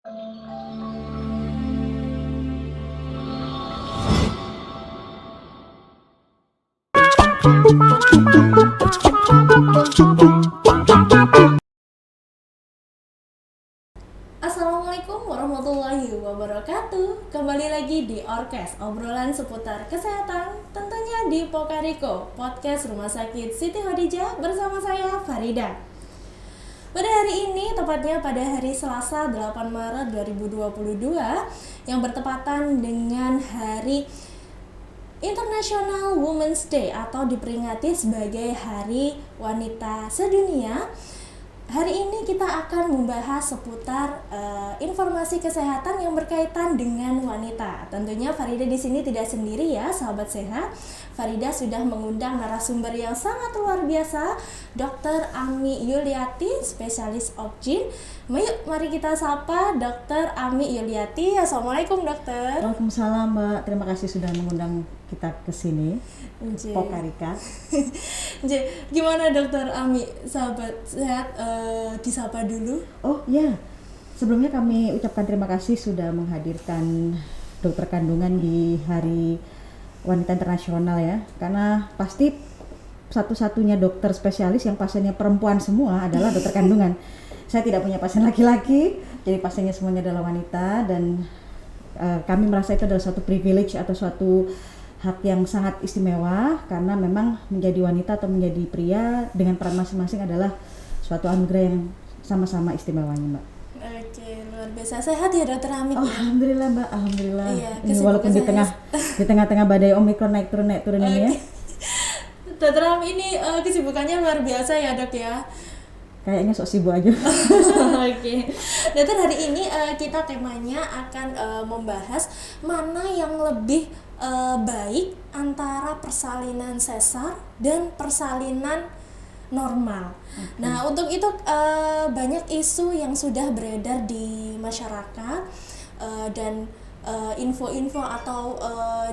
Assalamualaikum warahmatullahi wabarakatuh. Kembali lagi di Orkes, obrolan seputar kesehatan, tentunya di Pokariko, podcast Rumah Sakit Siti Khadijah bersama saya Farida. Pada hari ini, tepatnya pada hari Selasa 8 Maret 2022 yang bertepatan dengan Hari International Women's Day atau diperingati sebagai Hari Wanita Sedunia. Hari ini kita akan membahas seputar informasi kesehatan yang berkaitan dengan wanita. Tentunya Farida di sini tidak sendiri ya, sahabat sehat. Farida sudah mengundang narasumber yang sangat luar biasa, Dr. Ami Yuliati, spesialis OB/GYN. Mari kita sapa Dr. Ami Yuliati. Assalamualaikum, Dokter. Waalaikumsalam, Mbak. Terima kasih sudah mengundang kita ke sini. Pokarika. Gimana Dokter Ami, sahabat sehat, disapa dulu? Oh ya, sebelumnya kami ucapkan terima kasih sudah menghadirkan dokter kandungan di Hari Wanita Internasional ya. Karena pasti satu-satunya dokter spesialis yang pasiennya perempuan semua adalah dokter kandungan. Saya tidak punya pasien laki-laki, jadi pasiennya semuanya adalah wanita, dan kami merasa itu adalah suatu privilege atau suatu hak yang sangat istimewa, karena memang menjadi wanita atau menjadi pria dengan peran masing-masing adalah suatu anugerah yang sama-sama istimewanya, Mbak. Oke, luar biasa. Sehat ya Dokter Ami? Oh, alhamdulillah, Mbak. Alhamdulillah. Iya, ini walaupun di tengah badai Omikron naik turun ini ya. Dokter Ami ini kesibukannya luar biasa ya, Dok ya. Kayaknya sok sibuk aja. Oke. Dokter, hari ini kita temanya akan membahas mana yang lebih baik antara persalinan sesar dan persalinan normal. Okay. Nah, untuk itu banyak isu yang sudah beredar di masyarakat dan info-info atau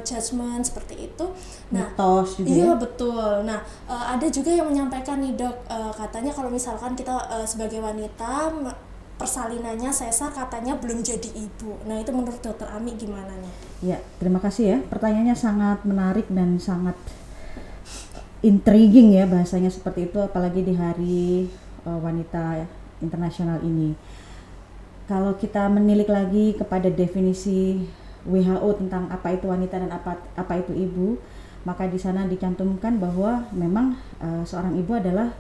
judgement seperti itu. Nah, mitos juga. Iya, betul. Nah, ada juga yang menyampaikan nih, Dok, katanya kalau misalkan kita sebagai wanita persalinannya sesar katanya belum jadi ibu. Nah, itu menurut Dokter Ami gimana nih? Ya, terima kasih ya. Pertanyaannya sangat menarik dan sangat intriguing ya, bahasanya seperti itu, apalagi di Hari Wanita Internasional ini. Kalau kita menilik lagi kepada definisi WHO tentang apa itu wanita dan apa itu ibu, maka di sana dicantumkan bahwa memang seorang ibu adalah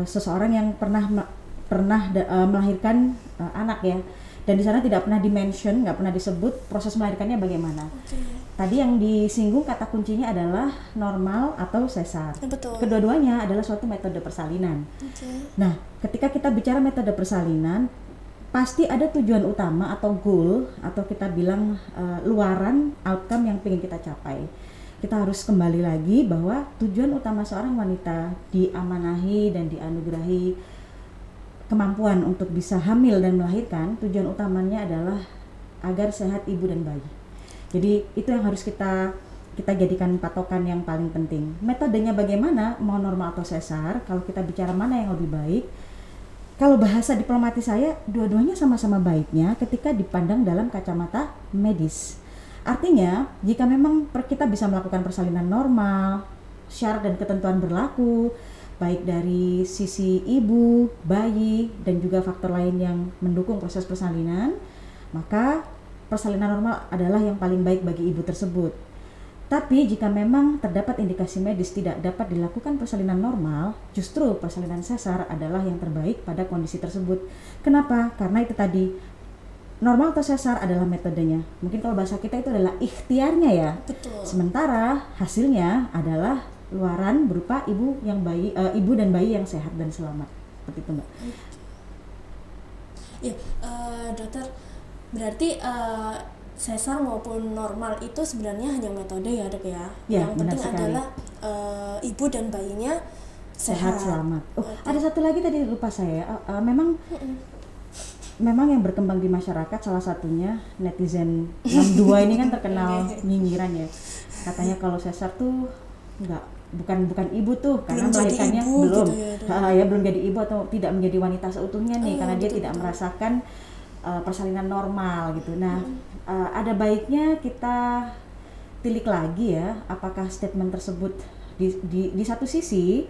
seseorang yang pernah melahirkan anak ya, dan di sana tidak pernah dimention, nggak pernah disebut proses melahirkannya bagaimana. Okay. Tadi yang disinggung kata kuncinya adalah normal atau sesar. Betul. Kedua-duanya adalah suatu metode persalinan. Okay. Nah, ketika kita bicara metode persalinan, pasti ada tujuan utama atau goal, atau kita bilang luaran outcome yang ingin kita capai. Kita harus kembali lagi bahwa tujuan utama seorang wanita diamanahi dan dianugerahi kemampuan untuk bisa hamil dan melahirkan, tujuan utamanya adalah agar sehat ibu dan bayi. Jadi itu yang harus kita jadikan patokan yang paling penting. Metodenya bagaimana, mau normal atau sesar, kalau kita bicara mana yang lebih baik, kalau bahasa diplomatis saya, dua-duanya sama-sama baiknya ketika dipandang dalam kacamata medis. Artinya, jika memang kita bisa melakukan persalinan normal, syarat dan ketentuan berlaku, baik dari sisi ibu, bayi, dan juga faktor lain yang mendukung proses persalinan, maka persalinan normal adalah yang paling baik bagi ibu tersebut. Tapi jika memang terdapat indikasi medis tidak dapat dilakukan persalinan normal, justru persalinan sesar adalah yang terbaik pada kondisi tersebut. Kenapa? Karena itu tadi, normal atau sesar adalah metodenya. Mungkin kalau bahasa kita itu adalah ikhtiarnya ya. Betul. Sementara hasilnya adalah luaran berupa ibu dan bayi yang sehat dan selamat. Seperti itu, Mbak. Ya, Dokter, berarti sesar maupun normal itu sebenarnya hanya metode ya, Dok ya. Ya, yang penting adalah ibu dan bayinya sehat selamat. Oh, ada satu lagi tadi lupa saya. Memang yang berkembang di masyarakat, salah satunya netizen 62 ini kan terkenal nyinyiran ya. Katanya kalau sesar tuh bukan ibu tuh, karena melahirkannya belum jadi ibu atau tidak menjadi wanita seutuhnya nih, karena dia tidak merasakan persalinan normal gitu. Nah, ada baiknya kita tilik lagi ya, apakah statement tersebut di satu sisi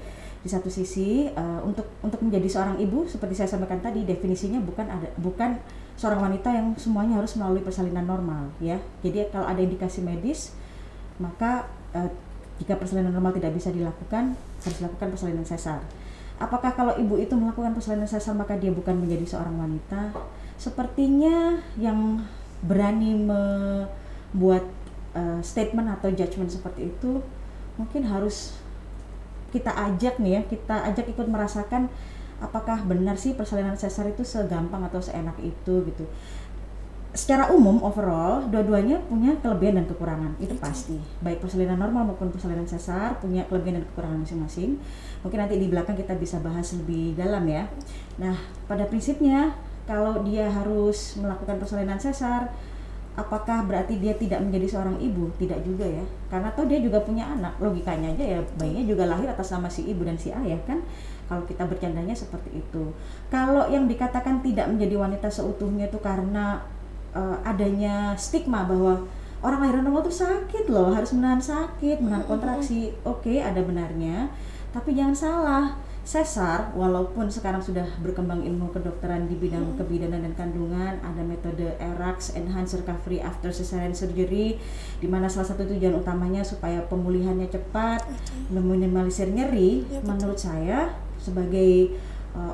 untuk menjadi seorang ibu seperti saya sampaikan tadi, definisinya bukan seorang wanita yang semuanya harus melalui persalinan normal ya. Jadi kalau ada indikasi medis, maka jika persalinan normal tidak bisa dilakukan, harus dilakukan persalinan sesar. Apakah kalau ibu itu melakukan persalinan sesar maka dia bukan menjadi seorang wanita? Sepertinya yang berani membuat statement atau judgement seperti itu mungkin harus kita ajak ikut merasakan apakah benar sih persalinan sesar itu segampang atau seenak itu gitu. Secara umum overall dua-duanya punya kelebihan dan kekurangan, itu pasti. Baik persalinan normal maupun persalinan sesar punya kelebihan dan kekurangan masing-masing. Mungkin nanti di belakang kita bisa bahas lebih dalam ya. Nah, pada prinsipnya kalau dia harus melakukan persalinan sesar, apakah berarti dia tidak menjadi seorang ibu? Tidak juga ya, karena toh dia juga punya anak. Logikanya aja ya, bayinya juga lahir atas nama si ibu dan si ayah kan. Kalau kita bercandanya seperti itu. Kalau yang dikatakan tidak menjadi wanita seutuhnya itu karena adanya stigma bahwa orang lahiran normal itu sakit loh, harus menahan sakit, menahan kontraksi. Oke, ada benarnya, tapi jangan salah. Sesar, walaupun sekarang sudah berkembang ilmu kedokteran di bidang kebidanan dan kandungan, ada metode ERAX, Enhanced Recovery After Cesarean Surgery, di mana salah satu tujuan utamanya supaya pemulihannya cepat, meminimalisir nyeri. Menurut saya, sebagai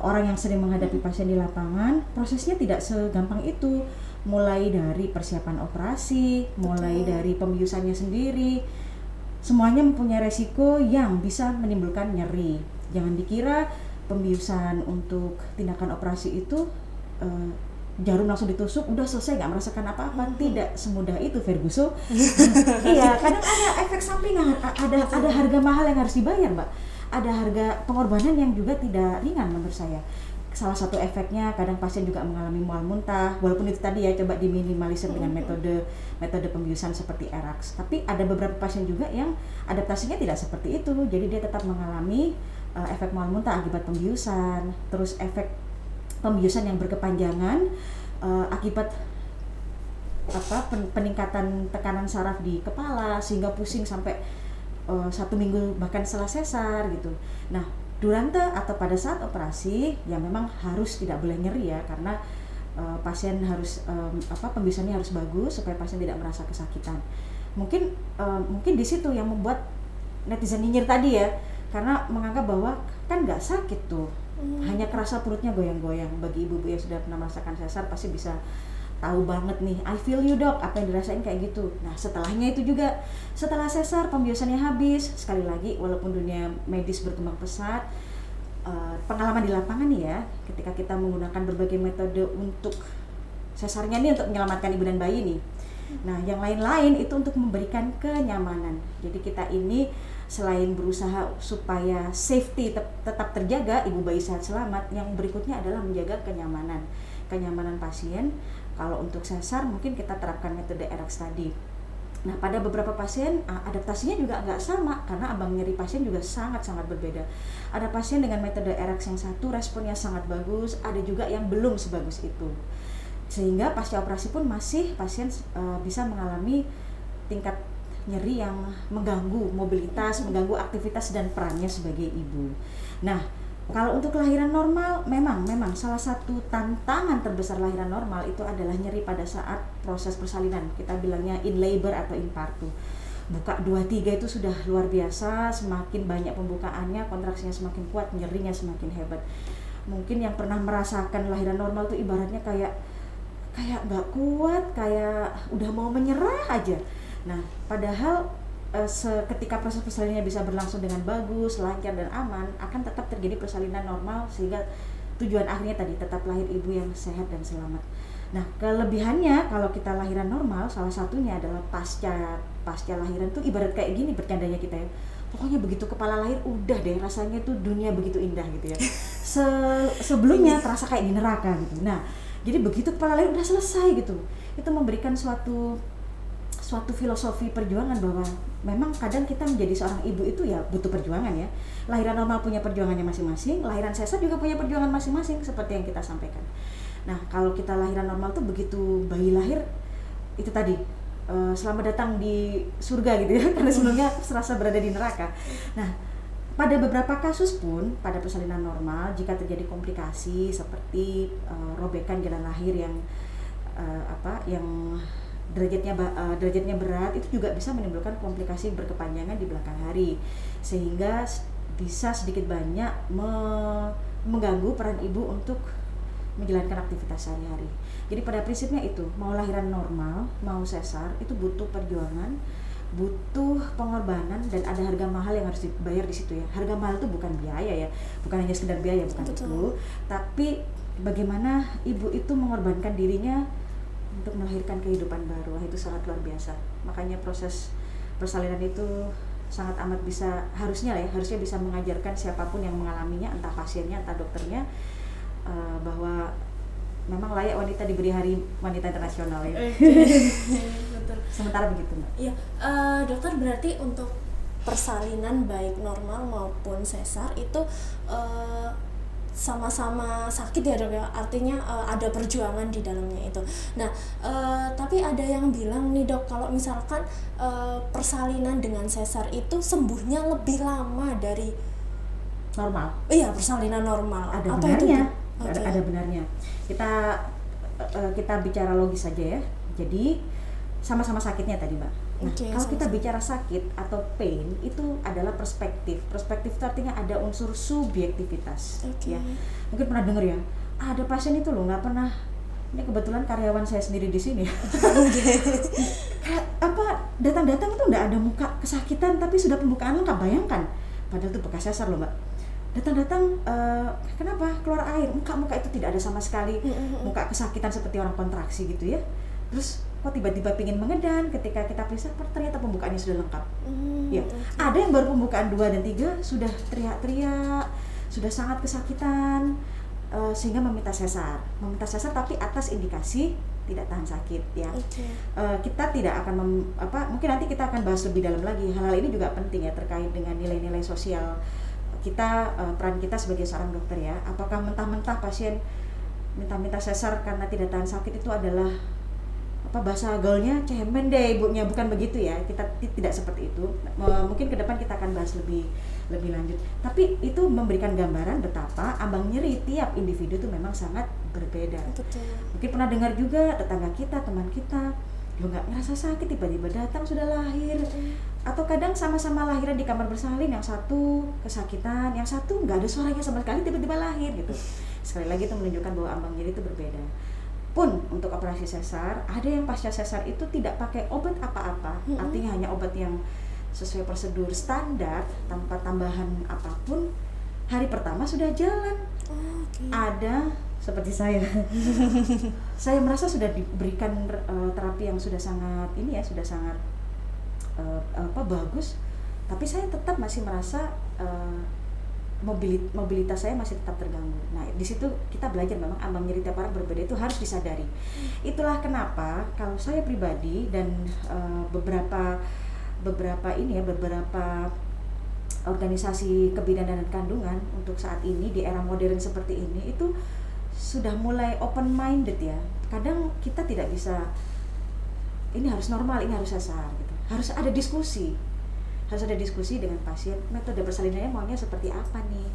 orang yang sering menghadapi pasien di lapangan, prosesnya tidak segampang itu. Mulai dari persiapan operasi, mulai dari pembiusannya sendiri, semuanya mempunyai resiko yang bisa menimbulkan nyeri. Jangan dikira pembiusan untuk tindakan operasi itu jarum langsung ditusuk udah selesai, nggak merasakan apa-apa. Tidak semudah itu, Ferguson. Iya, kadang ada efek sampingan, ada harga mahal yang harus dibayar, Mbak. Ada harga pengorbanan yang juga tidak ringan menurut saya. Salah satu efeknya kadang pasien juga mengalami mual muntah, walaupun itu tadi ya coba diminimalisir dengan metode pembiusan seperti ERAX. Tapi ada beberapa pasien juga yang adaptasinya tidak seperti itu, jadi dia tetap mengalami efek mual muntah akibat pembiusan, terus efek pembiusan yang berkepanjangan akibat peningkatan tekanan saraf di kepala sehingga pusing sampai 1 minggu bahkan setelah sesar gitu. Nah, durante atau pada saat operasi ya memang harus tidak boleh nyeri ya, karena pasien harus pembiusannya harus bagus supaya pasien tidak merasa kesakitan. Mungkin di situ yang membuat netizen nyinyir tadi ya, karena menganggap bahwa kan nggak sakit tuh, hanya kerasa perutnya goyang-goyang. Bagi ibu-ibu yang sudah pernah merasakan sesar pasti bisa tahu banget nih, I feel you dok, apa yang dirasain kayak gitu. Nah setelahnya itu juga, setelah sesar pembiusannya habis, sekali lagi walaupun dunia medis berkembang pesat, pengalaman di lapangan nih ya, ketika kita menggunakan berbagai metode untuk sesarnya nih untuk menyelamatkan ibu dan bayi nih. Nah yang lain-lain itu untuk memberikan kenyamanan. Jadi kita ini selain berusaha supaya safety tetap terjaga, ibu bayi sehat selamat, yang berikutnya adalah menjaga kenyamanan pasien. Kalau untuk sesar mungkin kita terapkan metode ERAX tadi. Nah pada beberapa pasien adaptasinya juga nggak sama, karena ambang nyeri pasien juga sangat-sangat berbeda. Ada pasien dengan metode ERAX yang satu responnya sangat bagus, ada juga yang belum sebagus itu. Sehingga pasca operasi pun masih pasien bisa mengalami tingkat nyeri yang mengganggu mobilitas, mengganggu aktivitas dan perannya sebagai ibu. Nah, kalau untuk kelahiran normal, memang salah satu tantangan terbesar lahiran normal itu adalah nyeri pada saat proses persalinan. Kita bilangnya in labor atau in partu. Buka 2-3 itu sudah luar biasa, semakin banyak pembukaannya, kontraksinya semakin kuat, nyerinya semakin hebat. Mungkin yang pernah merasakan lahiran normal itu ibaratnya kayak nggak kuat, kayak udah mau menyerah aja. Nah, padahal ketika proses persalinannya bisa berlangsung dengan bagus, lancar dan aman, akan tetap terjadi persalinan normal sehingga tujuan akhirnya tadi tetap lahir ibu yang sehat dan selamat. Nah, kelebihannya kalau kita lahiran normal, salah satunya adalah pasca lahiran tuh ibarat kayak gini bercandanya kita ya. Pokoknya begitu kepala lahir udah deh rasanya tuh dunia begitu indah gitu ya. Sebelumnya terasa kayak di neraka gitu. Nah, jadi begitu kepala lahir udah selesai gitu. Itu memberikan suatu suatu filosofi perjuangan bahwa memang kadang kita menjadi seorang ibu itu ya butuh perjuangan ya. Lahiran normal punya perjuangannya masing-masing, lahiran sesar juga punya perjuangan masing-masing seperti yang kita sampaikan. Nah, kalau kita lahiran normal tuh begitu bayi lahir itu tadi selamat datang di surga gitu ya, karena sebelumnya serasa berada di neraka. Nah, pada beberapa kasus pun pada persalinan normal jika terjadi komplikasi seperti robekan jalan lahir yang derajatnya berat, itu juga bisa menimbulkan komplikasi berkepanjangan di belakang hari, sehingga bisa sedikit banyak mengganggu peran ibu untuk menjalankan aktivitas sehari-hari. Jadi pada prinsipnya itu, mau lahiran normal, mau sesar, itu butuh perjuangan, butuh pengorbanan, dan ada harga mahal yang harus dibayar di situ ya. Harga mahal itu bukan biaya ya, bukan hanya sekedar biaya, bukan itu, tapi bagaimana ibu itu mengorbankan dirinya untuk melahirkan kehidupan baru. Itu sangat luar biasa. Makanya proses persalinan itu sangat amat harusnya bisa mengajarkan siapapun yang mengalaminya, entah pasiennya, entah dokternya, bahwa memang layak wanita diberi Hari Wanita Internasional ya. Betul. Sementara begitu, Mbak. Iya, dokter, berarti untuk persalinan baik normal maupun sesar itu sama-sama sakit ya dok ya, artinya ada perjuangan di dalamnya itu. Nah, tapi ada yang bilang nih dok, kalau misalkan persalinan dengan sesar itu sembuhnya lebih lama dari normal. Iya, persalinan normal. Ada apa benarnya. itu? Okay. Ada benarnya. Kita bicara logis saja ya. Jadi sama-sama sakitnya tadi, Mbak. Nah, kalau kita bicara sakit atau pain itu adalah perspektif. Perspektif itu artinya ada unsur subjektivitas. Ya. Mungkin pernah dengar ya, ada pasien itu loh nggak pernah. Ini kebetulan karyawan saya sendiri di sini. Datang-datang tuh nggak ada muka kesakitan, tapi sudah pembukaan lengkap. Bayangkan, padahal itu bekas sesar loh, Mbak. Datang-datang kenapa keluar air, muka itu tidak ada sama sekali muka kesakitan seperti orang kontraksi gitu ya. Terus kok tiba-tiba pingin mengedan, ketika kita periksa ternyata pembukaannya sudah lengkap. Ya, ada yang baru pembukaan 2 dan 3 sudah teriak-teriak, sudah sangat kesakitan, sehingga meminta sesar tapi atas indikasi tidak tahan sakit ya. Kita tidak akan mungkin nanti kita akan bahas lebih dalam lagi. Hal-hal ini juga penting ya, terkait dengan nilai-nilai sosial kita, peran kita sebagai seorang dokter ya. Apakah mentah-mentah pasien minta sesar karena tidak tahan sakit itu adalah bahasa gaulnya cemen deh ibunya, bukan begitu ya. Kita tidak seperti itu. Mungkin ke depan kita akan bahas lebih lanjut. Tapi itu memberikan gambaran betapa ambang nyeri tiap individu itu memang sangat berbeda. Betul. Mungkin pernah dengar juga tetangga kita, teman kita, lo nggak ngerasa sakit tiba-tiba datang sudah lahir. Atau kadang sama-sama lahiran di kamar bersalin, yang satu kesakitan, yang satu nggak ada suaranya sama sekali tiba-tiba lahir gitu. Sekali lagi itu menunjukkan bahwa ambang nyeri itu berbeda. Pun untuk operasi sesar, ada yang pasca sesar itu tidak pakai obat apa-apa, artinya hanya obat yang sesuai prosedur standar tanpa tambahan apapun, hari pertama sudah jalan. Ada seperti saya merasa sudah diberikan terapi yang sudah sangat bagus, tapi saya tetap masih merasa mobilitas saya masih tetap terganggu. Nah, di situ kita belajar memang ambang nyeri tiap orang berbeda, itu harus disadari. Itulah kenapa kalau saya pribadi dan beberapa organisasi kebidanan dan kandungan untuk saat ini di era modern seperti ini itu sudah mulai open minded ya. Kadang kita tidak bisa ini harus normal, ini harus sesar gitu. Harus ada diskusi dengan pasien, metode persalinannya maunya seperti apa nih.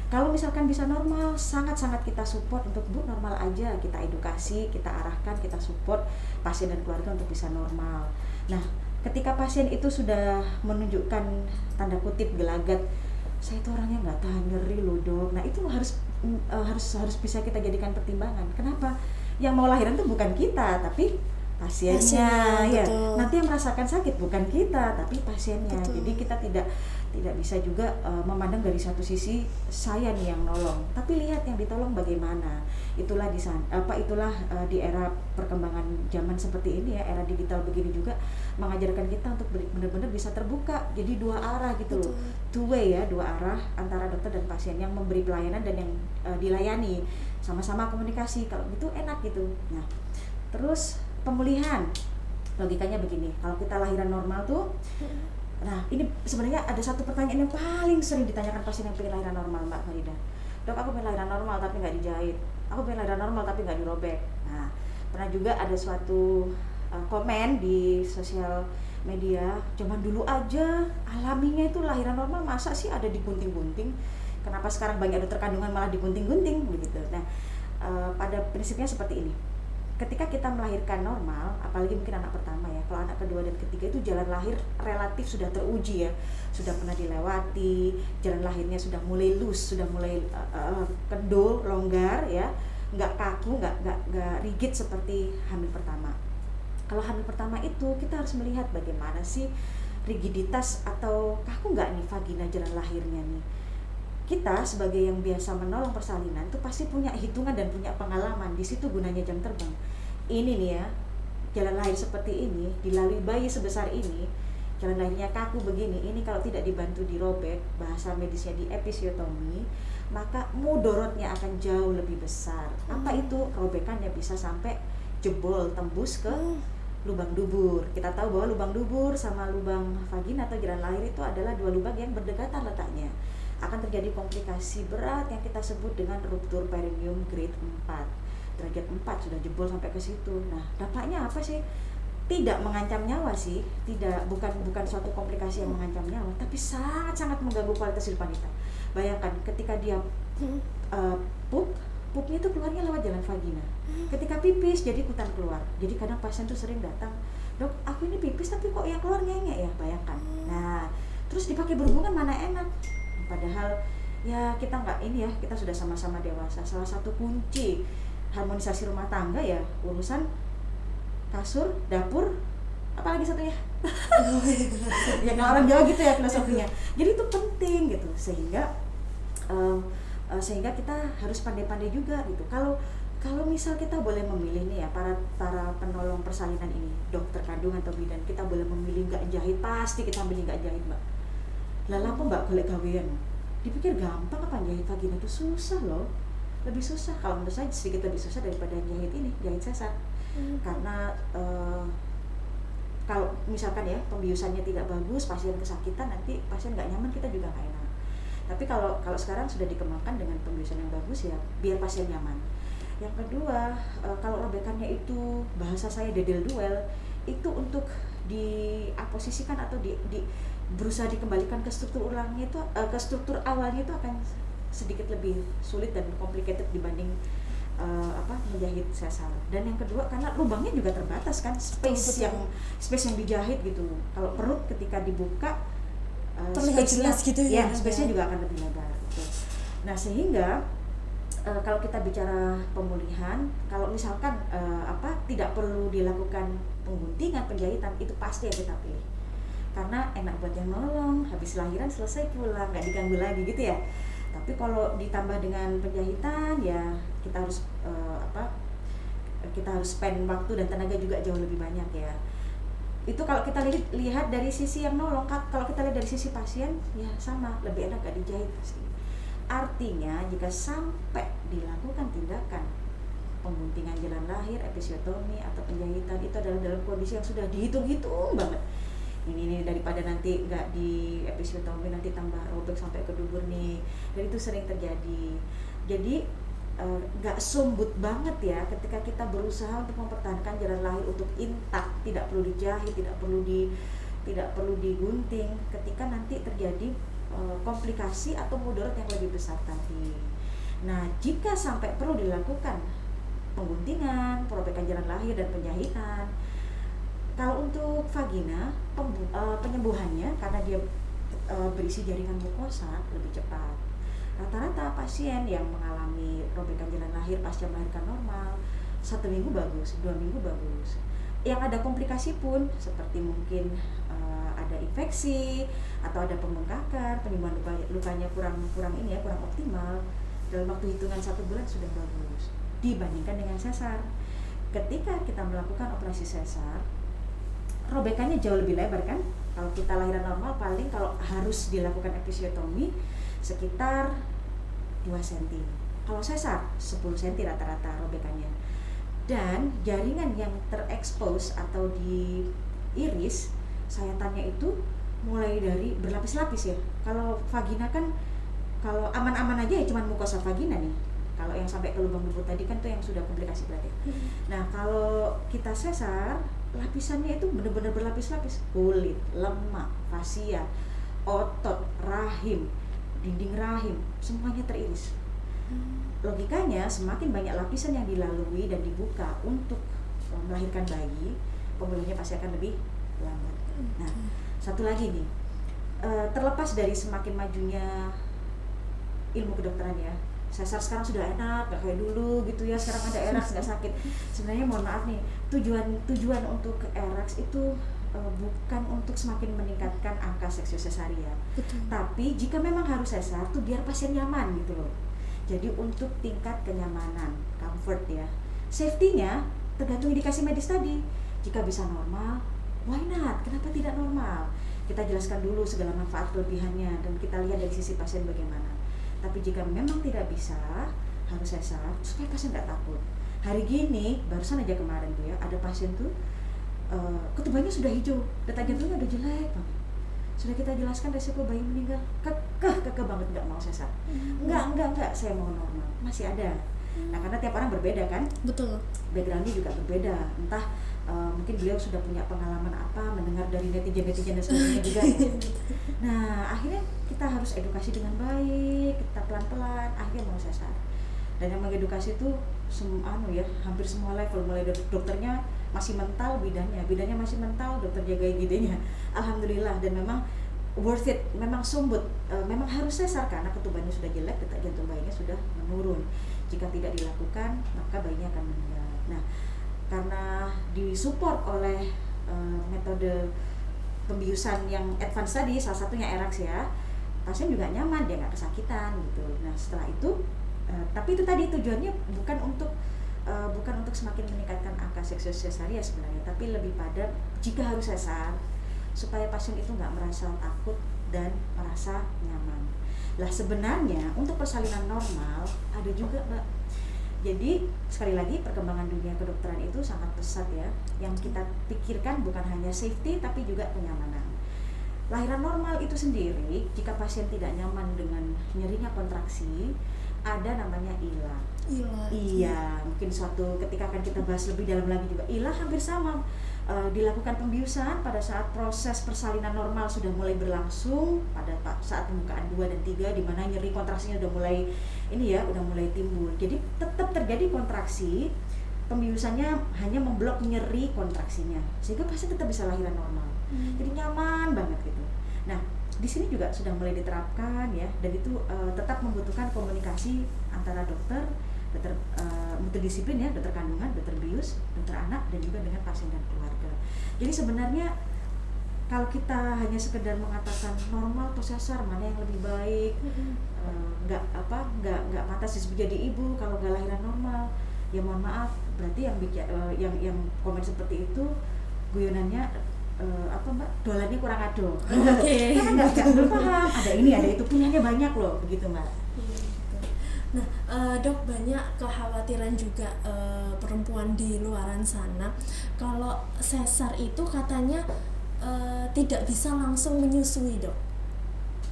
Kalau misalkan bisa normal, sangat-sangat kita support untuk Bu normal aja, kita edukasi, kita arahkan, kita support pasien dan keluarga untuk bisa normal. Nah, ketika pasien itu sudah menunjukkan tanda kutip gelagat, saya itu orangnya nggak tahan nyeri loh dok. Nah, itu harus bisa kita jadikan pertimbangan. Kenapa? Yang mau lahiran itu bukan kita, tapi pasiennya ya. Nanti yang merasakan sakit bukan kita tapi pasiennya. Jadi kita tidak bisa juga memandang dari satu sisi saya nih yang nolong, tapi lihat yang ditolong bagaimana. Itulah di era perkembangan zaman seperti ini ya, era digital begini juga mengajarkan kita untuk benar-benar bisa terbuka. Jadi 2 arah gitu loh, 2 way ya, 2 arah antara dokter dan pasien, yang memberi pelayanan dan yang dilayani, sama-sama komunikasi. Kalau gitu enak gitu. Nah, terus pemulihan Logikanya begini, kalau kita lahiran normal tuh, nah ini sebenarnya ada satu pertanyaan yang paling sering ditanyakan pasien yang pengen lahiran normal, Mbak Farida. Dok, aku pengen lahiran normal tapi nggak dijahit. Aku pengen lahiran normal tapi nggak dirobek. Nah, pernah juga ada suatu komen di sosial media, zaman dulu aja alaminya itu lahiran normal, masa sih ada digunting-gunting? Kenapa sekarang banyak dokter kandungan malah digunting-gunting begitu? Nah, pada prinsipnya seperti ini. Ketika kita melahirkan normal, apalagi mungkin anak pertama ya, kalau anak kedua dan ketiga itu jalan lahir relatif sudah teruji ya, sudah pernah dilewati, jalan lahirnya sudah mulai loose, sudah mulai kendor, longgar ya, nggak kaku, nggak rigid seperti hamil pertama. Kalau hamil pertama itu kita harus melihat bagaimana sih rigiditas atau kaku nggak nih vagina jalan lahirnya nih. Kita sebagai yang biasa menolong persalinan itu pasti punya hitungan dan punya pengalaman. Di situ gunanya jam terbang. Ini nih ya, jalan lahir seperti ini dilalui bayi sebesar ini, jalan lahirnya kaku begini, ini kalau tidak dibantu dirobek, bahasa medisnya di episiotomi, maka mudorotnya akan jauh lebih besar. Apa itu? Robekannya bisa sampai jebol, tembus ke lubang dubur. Kita tahu bahwa lubang dubur sama lubang vagina atau jalan lahir itu adalah dua lubang yang berdekatan letaknya. Akan terjadi komplikasi berat yang kita sebut dengan ruptur perineum grade 4. Derajat 4 sudah jebol sampai ke situ. Nah, dampaknya apa sih? Tidak mengancam nyawa sih, bukan suatu komplikasi yang mengancam nyawa, tapi sangat-sangat mengganggu kualitas hidup wanita. Bayangkan ketika dia pupnya itu keluarnya lewat jalan vagina. Ketika pipis jadi ikutan keluar. Jadi kadang pasien tuh sering datang, "Dok, aku ini pipis tapi kok yang keluar ngenyek ya?" Bayangkan. Nah, terus dipakai berhubungan mana enak? Padahal ya kita nggak ini ya, kita sudah sama-sama dewasa. Salah satu kunci harmonisasi rumah tangga ya urusan kasur, dapur, apalagi satunya ya kalau orang Jawa gitu ya filosofinya. Jadi itu penting gitu, sehingga kita harus pandai-pandai juga gitu. Kalau misal kita boleh memilih nih ya, para penolong persalinan ini, dokter kandungan atau bidan, kita boleh memilih nggak jahit, pasti kita milih nggak jahit, Mbak. Lalu apa Mbak golek gawean? Dipikir gampang apa jahit vagina itu susah loh. Lebih susah, kalau menurut saya sedikit lebih susah daripada jahit sesar. Karena kalau misalkan ya pembiusannya tidak bagus, pasien kesakitan, nanti pasien nggak nyaman, kita juga nggak enak. Tapi kalau sekarang sudah dikembangkan dengan pembiusan yang bagus ya biar pasien nyaman. Yang kedua, kalau robekannya itu bahasa saya dedel duel, itu untuk diaposisikan atau di berusaha dikembalikan ke struktur ulangnya itu, ke struktur awalnya itu akan sedikit lebih sulit dan complicated dibanding menjahit sesar. Dan yang kedua karena lubangnya juga terbatas kan, space yang dijahit gitu. Kalau perut ketika dibuka terlihat jelas gitu ya, space-nya juga akan lebih lebar gitu. Nah, sehingga kalau kita bicara pemulihan, kalau misalkan tidak perlu dilakukan pengguntingan, penjahitan, itu pasti yang kita pilih. Karena enak buat yang nolong, habis lahiran selesai pulang, nggak diganggu lagi gitu ya. Tapi kalau ditambah dengan penjahitan ya kita harus kita harus spend waktu dan tenaga juga jauh lebih banyak ya. Itu kalau kita lihat dari sisi yang nolong. Kalau kita lihat dari sisi pasien ya sama, lebih enak gak dijahit pasti. Artinya jika sampai dilakukan tindakan pengguntingan jalan lahir, episiotomi atau penjahitan, itu adalah dalam kondisi yang sudah dihitung-hitung banget. Ini daripada nanti nggak di episiotomi nanti tambah robek sampai ke dubur nih, dan itu sering terjadi. Jadi nggak sumbut banget ya ketika kita berusaha untuk mempertahankan jalan lahir untuk intak, tidak perlu dijahit, tidak perlu digunting ketika nanti terjadi komplikasi atau mudarat yang lebih besar tadi. Nah, jika sampai perlu dilakukan pengguntingan, perobekan jalan lahir dan penjahitan, kalau untuk vagina, penyembuhannya karena dia berisi jaringan mukosa lebih cepat. Rata-rata pasien yang mengalami robekan jalan lahir pasca melahirkan normal 1 minggu bagus, 2 minggu bagus. Yang ada komplikasi pun seperti mungkin ada infeksi atau ada pembengkakan, penyembuhan lukanya kurang optimal, dalam waktu hitungan 1 bulan sudah bagus dibandingkan dengan sesar. Ketika kita melakukan operasi sesar, robekannya jauh lebih lebar kan. Kalau kita lahiran normal paling kalau harus dilakukan episiotomi sekitar 2 cm. Kalau sesar 10 cm rata-rata robekannya. Dan jaringan yang terekspos atau di iris sayatannya itu mulai dari berlapis-lapis ya. Kalau vagina kan kalau aman-aman aja ya cuma mukosa vagina nih. Kalau yang sampai ke lubang lubuk tadi kan tuh yang sudah komplikasi berarti. Nah, kalau kita sesar, lapisannya itu benar-benar berlapis-lapis. Kulit, lemak, fasia, otot, rahim, dinding rahim, semuanya teriris. Logikanya semakin banyak lapisan yang dilalui dan dibuka untuk melahirkan bayi, pemulihannya pasti akan lebih lambat. Nah, satu lagi nih, terlepas dari semakin majunya ilmu kedokteran ya, sesar sekarang sudah enak, gak kayak dulu gitu ya, sekarang ada eraks gak sakit. Sebenarnya mohon maaf nih, tujuan untuk eraks itu bukan untuk semakin meningkatkan angka seksius sesaria. Tapi jika memang harus sesar tuh biar pasien nyaman gitu loh. Jadi untuk tingkat kenyamanan, comfort ya. Safety-nya tergantung indikasi medis tadi. Jika bisa normal, why not? Kenapa tidak normal? Kita jelaskan dulu segala manfaat kelebihannya dan kita lihat dari sisi pasien bagaimana. Tapi jika memang tidak bisa, harus sesar supaya pasien nggak takut. Hari gini, barusan aja kemarin tuh ya, ada pasien tuh ketubannya sudah hijau, detak jantungnya udah jelek banget. Sudah kita jelaskan resiko bayi meninggal, kekeh banget nggak mau sesar. Enggak, saya mau normal. Masih ada. Nah, karena tiap orang berbeda kan? Betul. Backgroundnya juga berbeda. Entah mungkin beliau sudah punya pengalaman apa, mendengar dari netizen dan sebagainya juga ya. Nah, akhirnya kita harus edukasi dengan baik, kita pelan-pelan, akhirnya mau sesar. Dan yang mengedukasi itu hampir semua level, mulai dari dokternya masih mental, bidannya masih mental, dokter jaga IGD-nya. Alhamdulillah, dan memang worth it, memang sumbut, memang harus sesar karena ketubannya sudah jelek, detak jantung bayinya sudah menurun. Jika tidak dilakukan, maka bayinya akan meninggal. Nah, karena disupport oleh metode pembiusan yang advance tadi, salah satunya eraks ya, pasien juga nyaman, dia nggak kesakitan gitu. Nah, setelah itu, tapi itu tadi tujuannya bukan untuk semakin meningkatkan angka seksius sesaria sebenarnya, tapi lebih pada jika harus sesar supaya pasien itu nggak merasa takut dan merasa nyaman. Lah sebenarnya untuk persalinan normal ada juga Mbak. Jadi sekali lagi perkembangan dunia kedokteran itu sangat pesat ya. Yang kita pikirkan bukan hanya safety tapi juga kenyamanan. Lahiran normal itu sendiri jika pasien tidak nyaman dengan nyerinya kontraksi, ada namanya ILA. Iya, mungkin suatu ketika akan kita bahas lebih dalam lagi juga. ILA hampir sama, dilakukan pembiusan pada saat proses persalinan normal sudah mulai berlangsung, pada saat pembukaan 2 dan 3 di mana nyeri kontraksinya udah mulai timbul. Jadi tetap terjadi kontraksi, pembiusannya hanya memblok nyeri kontraksinya sehingga pasien tetap bisa lahiran normal. Jadi nyaman banget gitu. Nah, di sini juga sudah mulai diterapkan ya, dan itu tetap membutuhkan komunikasi antara dokter multidisiplin ya, dokter kandungan, dokter bius, dokter anak, dan juga dengan pasien dan keluarga. Jadi sebenarnya kalau kita hanya sekedar mengatakan normal atau sesar mana yang lebih baik, nggak pantas disebut jadi ibu kalau nggak lahiran normal, ya mohon maaf, berarti yang komen seperti itu guyonannya Mbak, dolannya kurang ado. Oke. Karena nggak paham, ada ini ada itu, punyanya banyak loh, begitu Mbak. Nah, Dok, banyak kekhawatiran juga perempuan di luaran sana kalau sesar itu katanya tidak bisa langsung menyusui, Dok.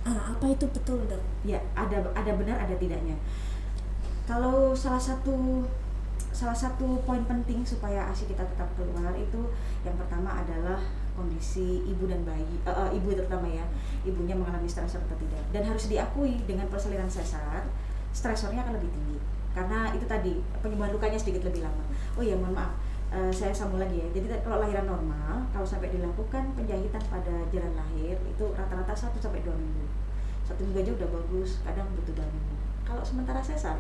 Apa itu betul, Dok? Ya, ada benar ada tidaknya. Kalau salah satu poin penting supaya ASI kita tetap keluar itu yang pertama adalah kondisi ibu dan bayi, ibu terutama ya, ibunya mengalami stresor atau tidak. Dan harus diakui dengan persalinan sesar, stresornya akan lebih tinggi karena itu tadi penyembuhan lukanya sedikit lebih lama. Oh iya, mohon maaf, saya sambung lagi ya. Jadi kalau lahiran normal, kalau sampai dilakukan penjahitan pada jalan lahir itu rata-rata 1 sampai 2 minggu. 1 minggu aja udah bagus, kadang butuh 2 minggu. Kalau sementara sesar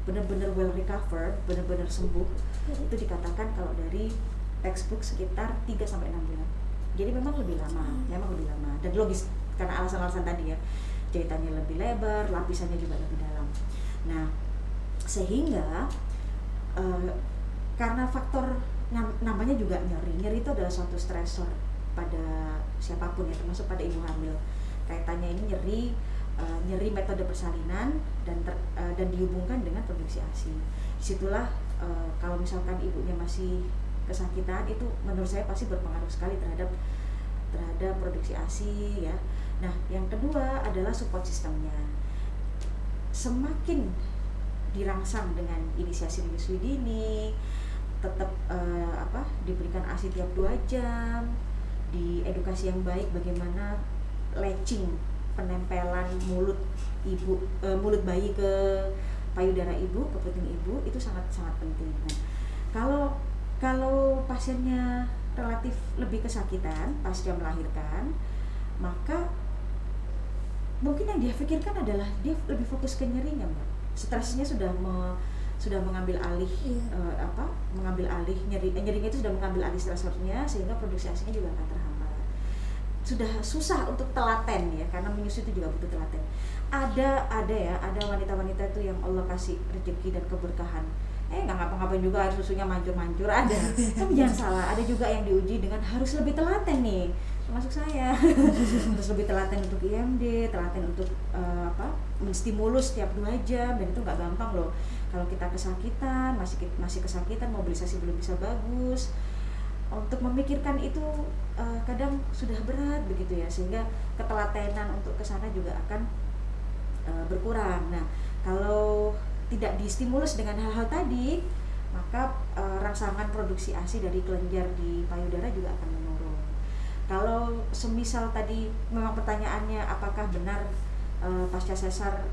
benar-benar well recover, benar-benar sembuh, itu dikatakan kalau dari textbook sekitar 3 sampai 6 bulan. Jadi memang lebih lama dan logis karena alasan-alasan tadi ya. Jahitannya lebih lebar, lapisannya juga lebih dalam. Nah, sehingga karena faktor namanya juga nyeri itu adalah suatu stresor pada siapapun ya, termasuk pada ibu hamil. Kaitannya ini nyeri metode persalinan dan dihubungkan dengan produksi ASI. Disitulah kalau misalkan ibunya masih kesakitan, itu menurut saya pasti berpengaruh sekali terhadap produksi ASI ya. Nah, yang kedua adalah support sistemnya. Semakin dirangsang dengan inisiasi menyusui dini, tetap diberikan ASI tiap 2 jam, di edukasi yang baik bagaimana latching, penempelan mulut bayi ke payudara ibu, ke puting ibu, itu sangat penting. Nah, kalau pasiennya relatif lebih kesakitan pasca melahirkan, maka mungkin yang dia pikirkan adalah dia lebih fokus ke nyerinya, Mbak. Stresnya sudah mengambil alih mengambil alih nyerinya itu sudah mengambil alih stresornya, sehingga produksi ASINya juga akan terhambat. Sudah susah untuk telaten ya, karena menyusui itu juga butuh telaten. Ada wanita-wanita itu yang Allah kasih rezeki dan keberkahan, nggak ngapa-ngapain juga, air susunya mancur-mancur, ada. Tapi jangan salah, ada juga yang diuji dengan harus lebih telaten nih, termasuk saya. Harus lebih telaten untuk IMD, telaten untuk menstimulus setiap 2 jam, dan itu nggak gampang loh. Kalau kita kesakitan, masih kesakitan, mobilisasi belum bisa bagus, untuk memikirkan itu kadang sudah berat begitu ya, sehingga ketelatenan untuk kesana juga akan berkurang. Nah, kalau tidak distimulus dengan hal-hal tadi, maka rangsangan produksi ASI dari kelenjar di payudara juga akan menurun. Kalau semisal tadi memang pertanyaannya apakah benar pasca sesar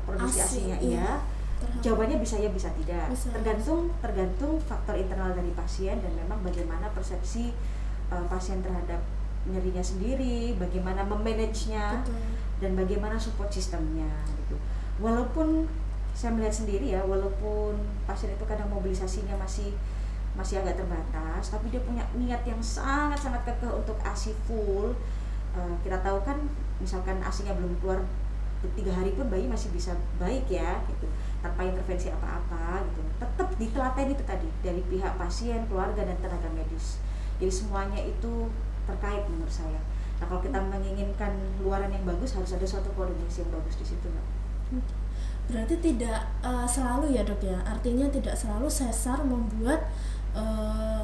produksi ASINya iya, jawabannya bisa ya, bisa tidak. Tergantung faktor internal dari pasien dan memang bagaimana persepsi pasien terhadap nyerinya sendiri, bagaimana memanagenya, dan bagaimana support sistemnya gitu. Walaupun saya melihat sendiri ya, walaupun pasien itu kadang mobilisasinya masih agak terbatas, tapi dia punya niat yang sangat kekeh untuk ASI full. Kita tahu kan, misalkan ASINya belum keluar 3 hari pun bayi masih bisa baik ya gitu, tanpa intervensi apa-apa gitu. Tetap ditelaten itu tadi dari pihak pasien, keluarga, dan tenaga medis. Jadi semuanya itu terkait menurut saya. Nah, kalau kita menginginkan luaran yang bagus, harus ada suatu koordinasi yang bagus di situ, Mbak. Berarti tidak selalu ya, Dok ya. Artinya tidak selalu sesar membuat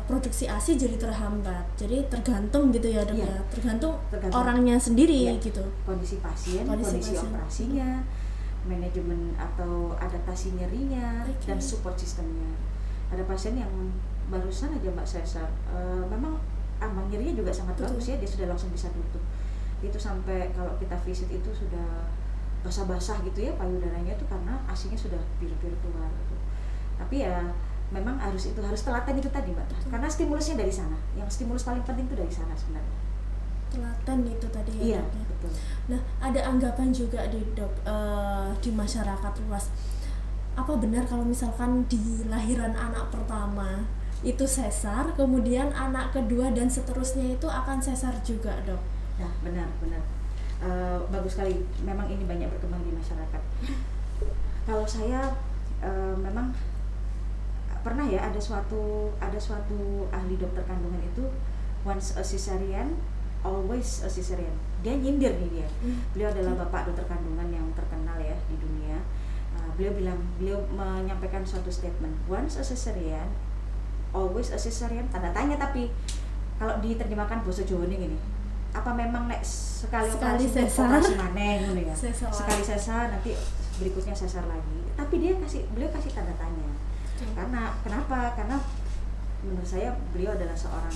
produksi ASI jadi terhambat. Jadi tergantung gitu ya, Dok ya. Tergantung orangnya sendiri gitu. Kondisi pasien, kondisi operasinya, manajemen atau adaptasi nyerinya, dan support sistemnya. Ada pasien yang barusan aja Mbak sesar, memang nyerinya juga sangat bagus ya, dia sudah langsung bisa tutup. Itu sampai kalau kita visit itu sudah basah-basah gitu ya payudaranya, itu karena ASINya sudah biru-biru keluar gitu. Tapi ya memang harus telaten itu tadi, Mbak. Karena stimulusnya dari sana. Yang stimulus paling penting itu dari sana sebenarnya. Telaten itu tadi ya, iya, Dok ya. Betul. Nah, ada anggapan juga di masyarakat luas. Apa benar kalau misalkan di lahiran anak pertama itu sesar, kemudian anak kedua dan seterusnya itu akan sesar juga, Dok? Nah, benar. Bagus sekali. Memang ini banyak berkembang di masyarakat. Kalau saya memang pernah ya, ada suatu ahli dokter kandungan itu, once a cesarean, always a cesarean. Dia nyindir nih dia. Beliau adalah bapak dokter kandungan yang terkenal ya di dunia. Beliau menyampaikan suatu statement, once a cesarean, always a cesarean, tanda tanya. Tapi kalau diterjemahkan bahasa Jawa ini gini, apa memang sekali sesar maneh ngono ya. Sekali sesar, nanti berikutnya sesar lagi. Tapi beliau kasih tanda tanya. Kenapa? Karena menurut saya beliau adalah seorang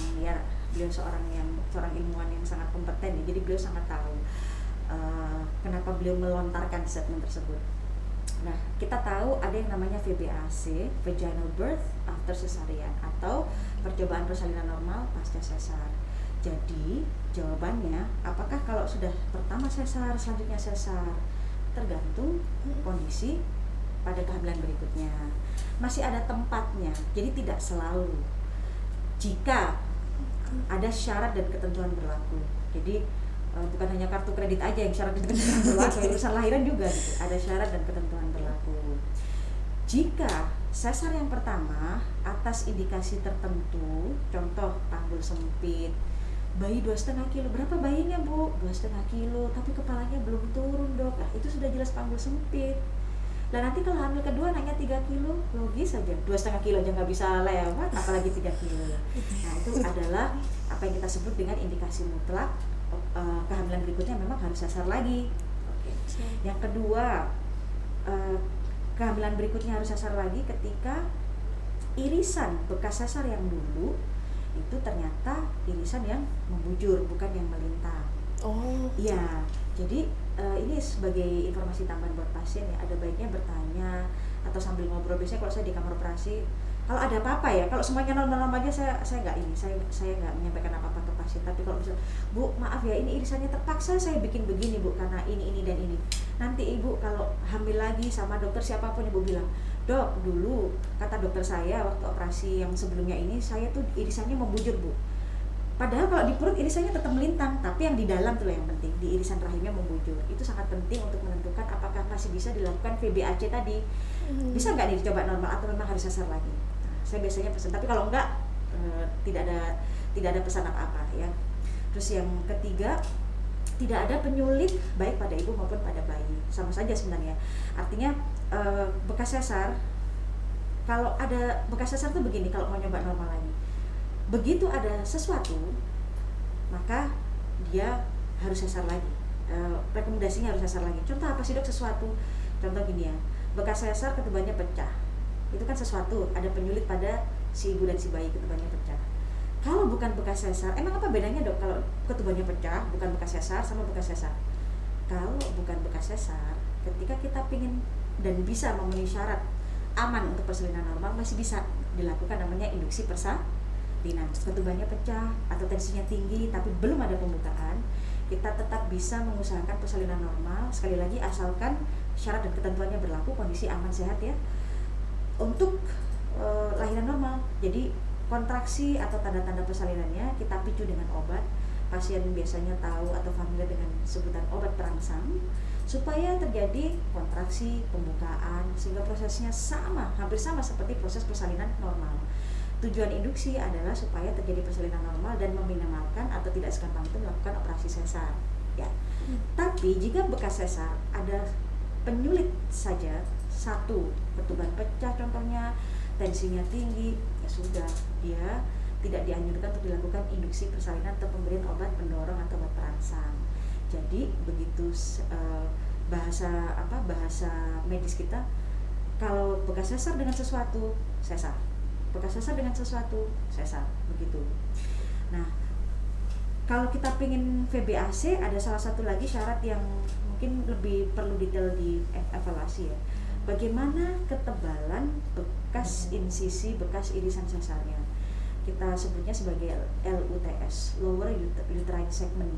ilmuwan yang sangat kompeten ya. Jadi beliau sangat tahu kenapa beliau melontarkan statement tersebut. Nah, kita tahu ada yang namanya VBAC, vaginal birth after cesarean, atau percobaan persalinan normal pasca sesar. Jadi jawabannya, apakah kalau sudah pertama sesar, selanjutnya sesar, tergantung kondisi pada kehamilan berikutnya. Masih ada tempatnya, jadi tidak selalu. Jika ada syarat dan ketentuan berlaku, jadi bukan hanya kartu kredit aja yang syarat dan ketentuan berlaku, urusan lahiran juga gitu. Ada syarat dan ketentuan berlaku. Jika sesar yang pertama atas indikasi tertentu, contoh panggul sempit, bayi 2,5 kilo, berapa bayinya Bu? 2,5 kilo, tapi kepalanya belum turun, Dok. Nah, itu sudah jelas panggul sempit. Lah nanti kalau hamil kedua naiknya 3 kilo, logis saja. 2,5 kilo aja nggak bisa lewat, apalagi 3 kilo. Nah itu adalah apa yang kita sebut dengan indikasi mutlak kehamilan berikutnya memang harus sesar lagi. Oke. Yang kedua, kehamilan berikutnya harus sesar lagi ketika irisan bekas sesar yang dulu itu ternyata irisan yang membujur, bukan yang melintang. Oh. Iya, jadi ini sebagai informasi tambahan buat pasien ya, ada baiknya bertanya atau sambil ngobrol. Biasanya kalau saya di kamar operasi, kalau ada apa-apa ya, kalau semuanya normal-normal aja saya nggak saya nggak menyampaikan apa-apa ke pasien. Tapi kalau misalnya, Bu maaf ya ini irisannya terpaksa saya bikin begini Bu karena ini dan ini. Nanti Ibu kalau hamil lagi sama dokter siapapun Ibu bilang, Dok dulu kata dokter saya waktu operasi yang sebelumnya ini saya tuh irisannya membujur Bu. Padahal kalau di perut irisannya tetap melintang, tapi yang di dalam tuh yang penting, di irisan rahimnya membujur. Itu sangat penting untuk menentukan apakah masih bisa dilakukan VBAC tadi. Bisa nggak nih dicoba normal atau memang harus sesar lagi? Nah, saya biasanya pesan, tapi kalau enggak tidak ada pesan apa-apa ya. Terus yang ketiga, tidak ada penyulit baik pada ibu maupun pada bayi. Sama saja sebenarnya. Artinya bekas sesar, kalau ada bekas sesar tuh begini kalau mau nyoba normal lagi. Begitu ada sesuatu, maka dia harus sesar lagi. Rekomendasinya harus sesar lagi. Contoh apa sih Dok sesuatu? Contoh gini ya, bekas sesar ketubannya pecah. Itu kan sesuatu, ada penyulit pada si ibu dan si bayi, ketubannya pecah. Kalau bukan bekas sesar, emang apa bedanya Dok kalau ketubannya pecah, bukan bekas sesar sama bekas sesar? Kalau bukan bekas sesar, ketika kita pingin dan bisa memenuhi syarat aman untuk persalinan normal, masih bisa dilakukan namanya induksi persalinan. Ketubannya pecah atau tensinya tinggi tapi belum ada pembukaan, kita tetap bisa mengusahakan persalinan normal. Sekali lagi asalkan syarat dan ketentuannya berlaku, kondisi aman sehat ya untuk lahiran normal. Jadi kontraksi atau tanda-tanda persalinannya kita picu dengan obat. Pasien biasanya tahu atau familiar dengan sebutan obat perangsang supaya terjadi kontraksi, pembukaan, sehingga prosesnya hampir sama seperti proses persalinan normal. Tujuan induksi adalah supaya terjadi persalinan normal dan meminimalkan atau tidak segampang itu melakukan operasi sesar ya. Tapi jika bekas sesar ada penyulit saja, satu ketuban pecah contohnya, tensinya tinggi, ya sudah, dia tidak dianjurkan untuk dilakukan induksi persalinan atau pemberian obat pendorong atau obat perangsang. Jadi begitu bahasa medis kita, kalau bekas sesar dengan sesuatu sesar, bekas sesar dengan sesuatu sesar, begitu. Nah, kalau kita pingin VBAC, ada salah satu lagi syarat yang mungkin lebih perlu detail di evaluasi ya. Bagaimana ketebalan bekas insisi, bekas irisan sesarnya? Kita sebutnya sebagai LUTS, Lower Uterine Segment.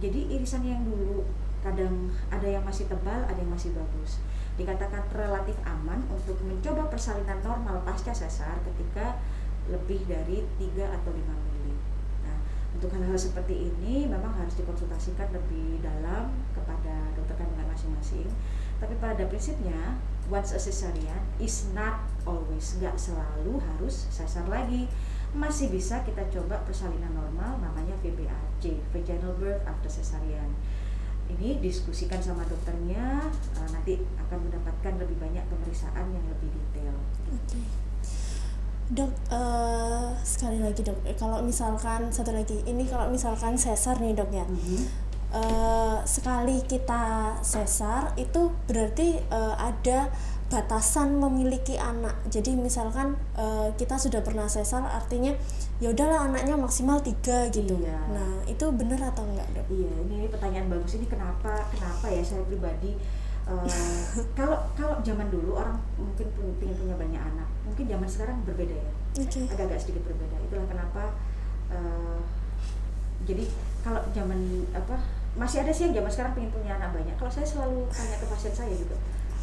Jadi irisan yang dulu kadang ada yang masih tebal, ada yang masih bagus. Dikatakan relatif aman untuk mencoba persalinan normal pasca sesar ketika lebih dari 3 atau 5 mili. Nah, untuk hal-hal seperti ini memang harus dikonsultasikan lebih dalam kepada dokter kandungan masing-masing. Tapi pada prinsipnya, once a cesarean is not always, nggak selalu harus sesar lagi. Masih bisa kita coba persalinan normal, namanya VBAC, Vaginal Birth After Cesarean. Ini diskusikan sama dokternya, nanti akan mendapatkan lebih banyak pemeriksaan yang lebih detail. Oke. Dok, sekali lagi Dok, kalau misalkan satu lagi, ini kalau misalkan sesar nih Dok ya, sekali kita sesar itu berarti ada batasan memiliki anak. Jadi misalkan kita sudah pernah sesar, artinya ya udahlah anaknya maksimal 3 gitu. Iya. Nah, itu benar atau enggak Dok? Iya, ini pertanyaan bagus. Ini kenapa ya saya pribadi kalau zaman dulu orang mungkin ingin punya banyak anak, mungkin zaman sekarang berbeda ya. Okay. Agak-agak sedikit berbeda. Itulah kenapa jadi kalau zaman masih ada sih yang zaman sekarang pengen punya anak banyak. Kalau saya selalu tanya ke pasien saya juga,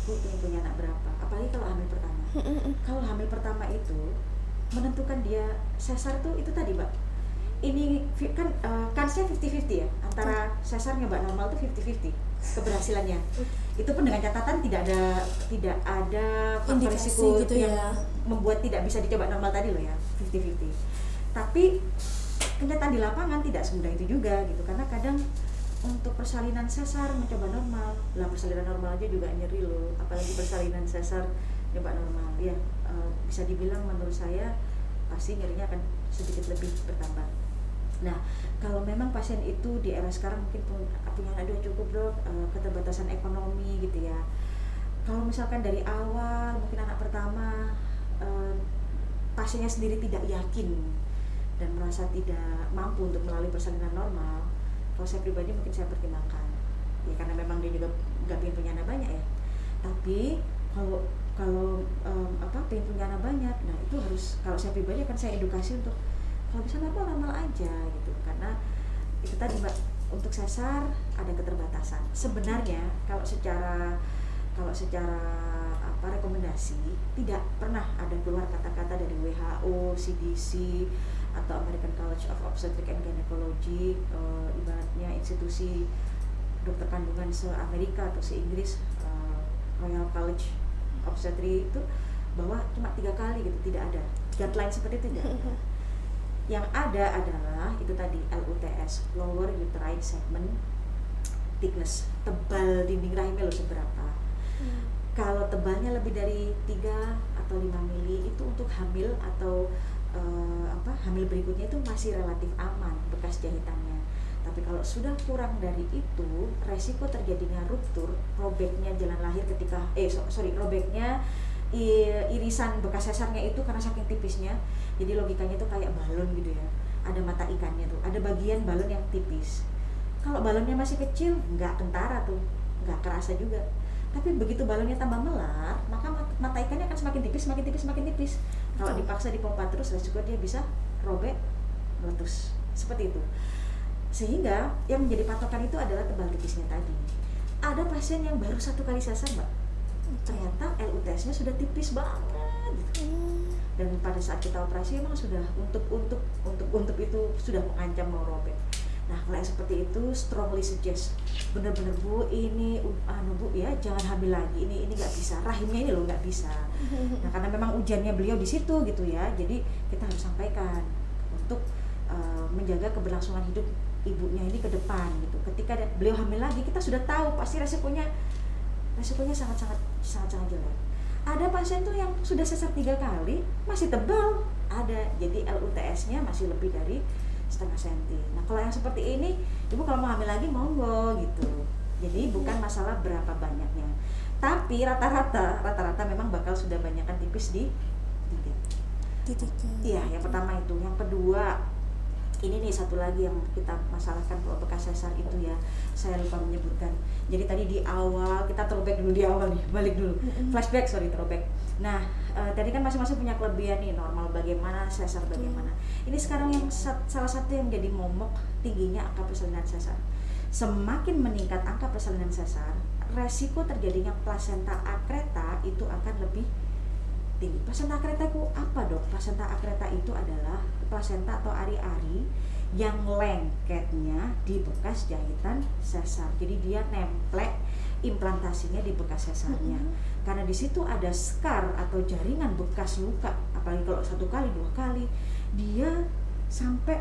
Bu, pengen punya anak berapa? Apalagi kalau hamil pertama. Kalau hamil pertama itu menentukan dia sesar tuh itu tadi, Mbak. Ini kan kansnya 50-50 ya, antara sesar nyoba normal tuh 50-50 keberhasilannya. Itu pun dengan catatan tidak ada faktor risiko gitu yang ya, membuat tidak bisa dicoba normal tadi loh ya, 50-50. Tapi kenyataan di lapangan tidak semudah itu juga gitu, karena kadang untuk persalinan sesar mencoba normal, lah persalinan normal aja juga nyeri loh, apalagi persalinan sesar coba normal ya. Bisa dibilang menurut saya pasti nyerinya akan sedikit lebih bertambah. Nah, kalau memang pasien itu di era sekarang mungkin punya aduh cukup dok, keterbatasan ekonomi gitu ya. Kalau misalkan dari awal mungkin anak pertama pasiennya sendiri tidak yakin dan merasa tidak mampu untuk melalui persalinan normal, kalau saya pribadi mungkin saya pertimbangkan ya, karena memang dia juga nggak pengen punya anak banyak ya. Tapi kalau pengen punya anak banyak, nah itu harus, kalau saya pribadi akan saya edukasi untuk kalau bisa normal aja gitu, karena itu tadi Mbak, untuk sesar ada keterbatasan. Sebenarnya kalau secara rekomendasi tidak pernah ada keluar kata-kata dari WHO, CDC atau American College of Obstetrics and Gynecology, ibaratnya institusi dokter kandungan se-Amerika atau se-Inggris, Royal College Obstetrics itu, bahwa cuma 3 kali gitu, tidak ada guideline seperti itu, tidak ada. Yang ada adalah itu tadi LUTS, lower uterine segment thickness, tebal dinding rahimnya loh seberapa. Kalau tebalnya lebih dari 3 atau 5 mili itu untuk hamil atau hamil berikutnya itu masih relatif aman bekas jahitannya. Tapi kalau sudah kurang dari itu, resiko terjadinya ruptur, robeknya jalan lahir ketika robeknya irisan bekas sesarnya itu karena saking tipisnya. Jadi logikanya itu kayak balon gitu ya. Ada mata ikannya tuh, ada bagian balon yang tipis. Kalau balonnya masih kecil, nggak kentara tuh, nggak kerasa juga. Tapi begitu balonnya tambah melar, maka mata ikannya akan semakin tipis. Kalau dipaksa dipompa terus, resiko dia bisa robek, meletus. Seperti itu. Sehingga yang menjadi patokan itu adalah tebal tipisnya tadi. Ada pasien yang baru 1 kali sesar, Mbak. Ternyata LUTS-nya sudah tipis banget gitu. Dan pada saat kita operasi emang sudah untuk itu sudah mengancam mau robek. Nah, kalau yang seperti itu strongly suggest, bener-bener Bu, ini Bu ya, jangan hamil lagi, ini nggak bisa, rahimnya ini loh nggak bisa. Nah, karena memang ujiannya beliau di situ gitu ya, jadi kita harus sampaikan untuk menjaga keberlangsungan hidup ibunya ini ke depan gitu. Ketika beliau hamil lagi, kita sudah tahu pasti resikonya sangat jelek. Ada pasien tuh yang sudah sesar 3 kali masih tebal, ada, jadi LUTS-nya masih lebih dari setengah senti. Nah, kalau yang seperti ini, ibu kalau mau hamil lagi monggo gitu. Jadi bukan masalah berapa banyaknya, tapi rata-rata memang bakal sudah banyakkan tipis di titik. Iya, yang pertama itu. Yang kedua, ini nih satu lagi yang kita masalahkan kalau bekas sesar itu ya, saya lupa menyebutkan. Jadi tadi di awal, kita throwback dulu di awal nih, balik dulu. Flashback, throwback. Nah, tadi kan masing-masing punya kelebihan nih, normal bagaimana, sesar bagaimana. Ini sekarang yang salah satu yang menjadi momok tingginya angka persalinan sesar. Semakin meningkat angka persalinan sesar, resiko terjadinya plasenta akreta itu akan lebih tinggi. Plasenta akreta itu apa dok? Plasenta akreta itu adalah plasenta atau ari-ari yang lengketnya di bekas jahitan sesar. Jadi dia nemplek implantasinya di bekas sesarnya. Karena di situ ada scar atau jaringan bekas luka, apalagi kalau 1 kali 2 kali, dia sampai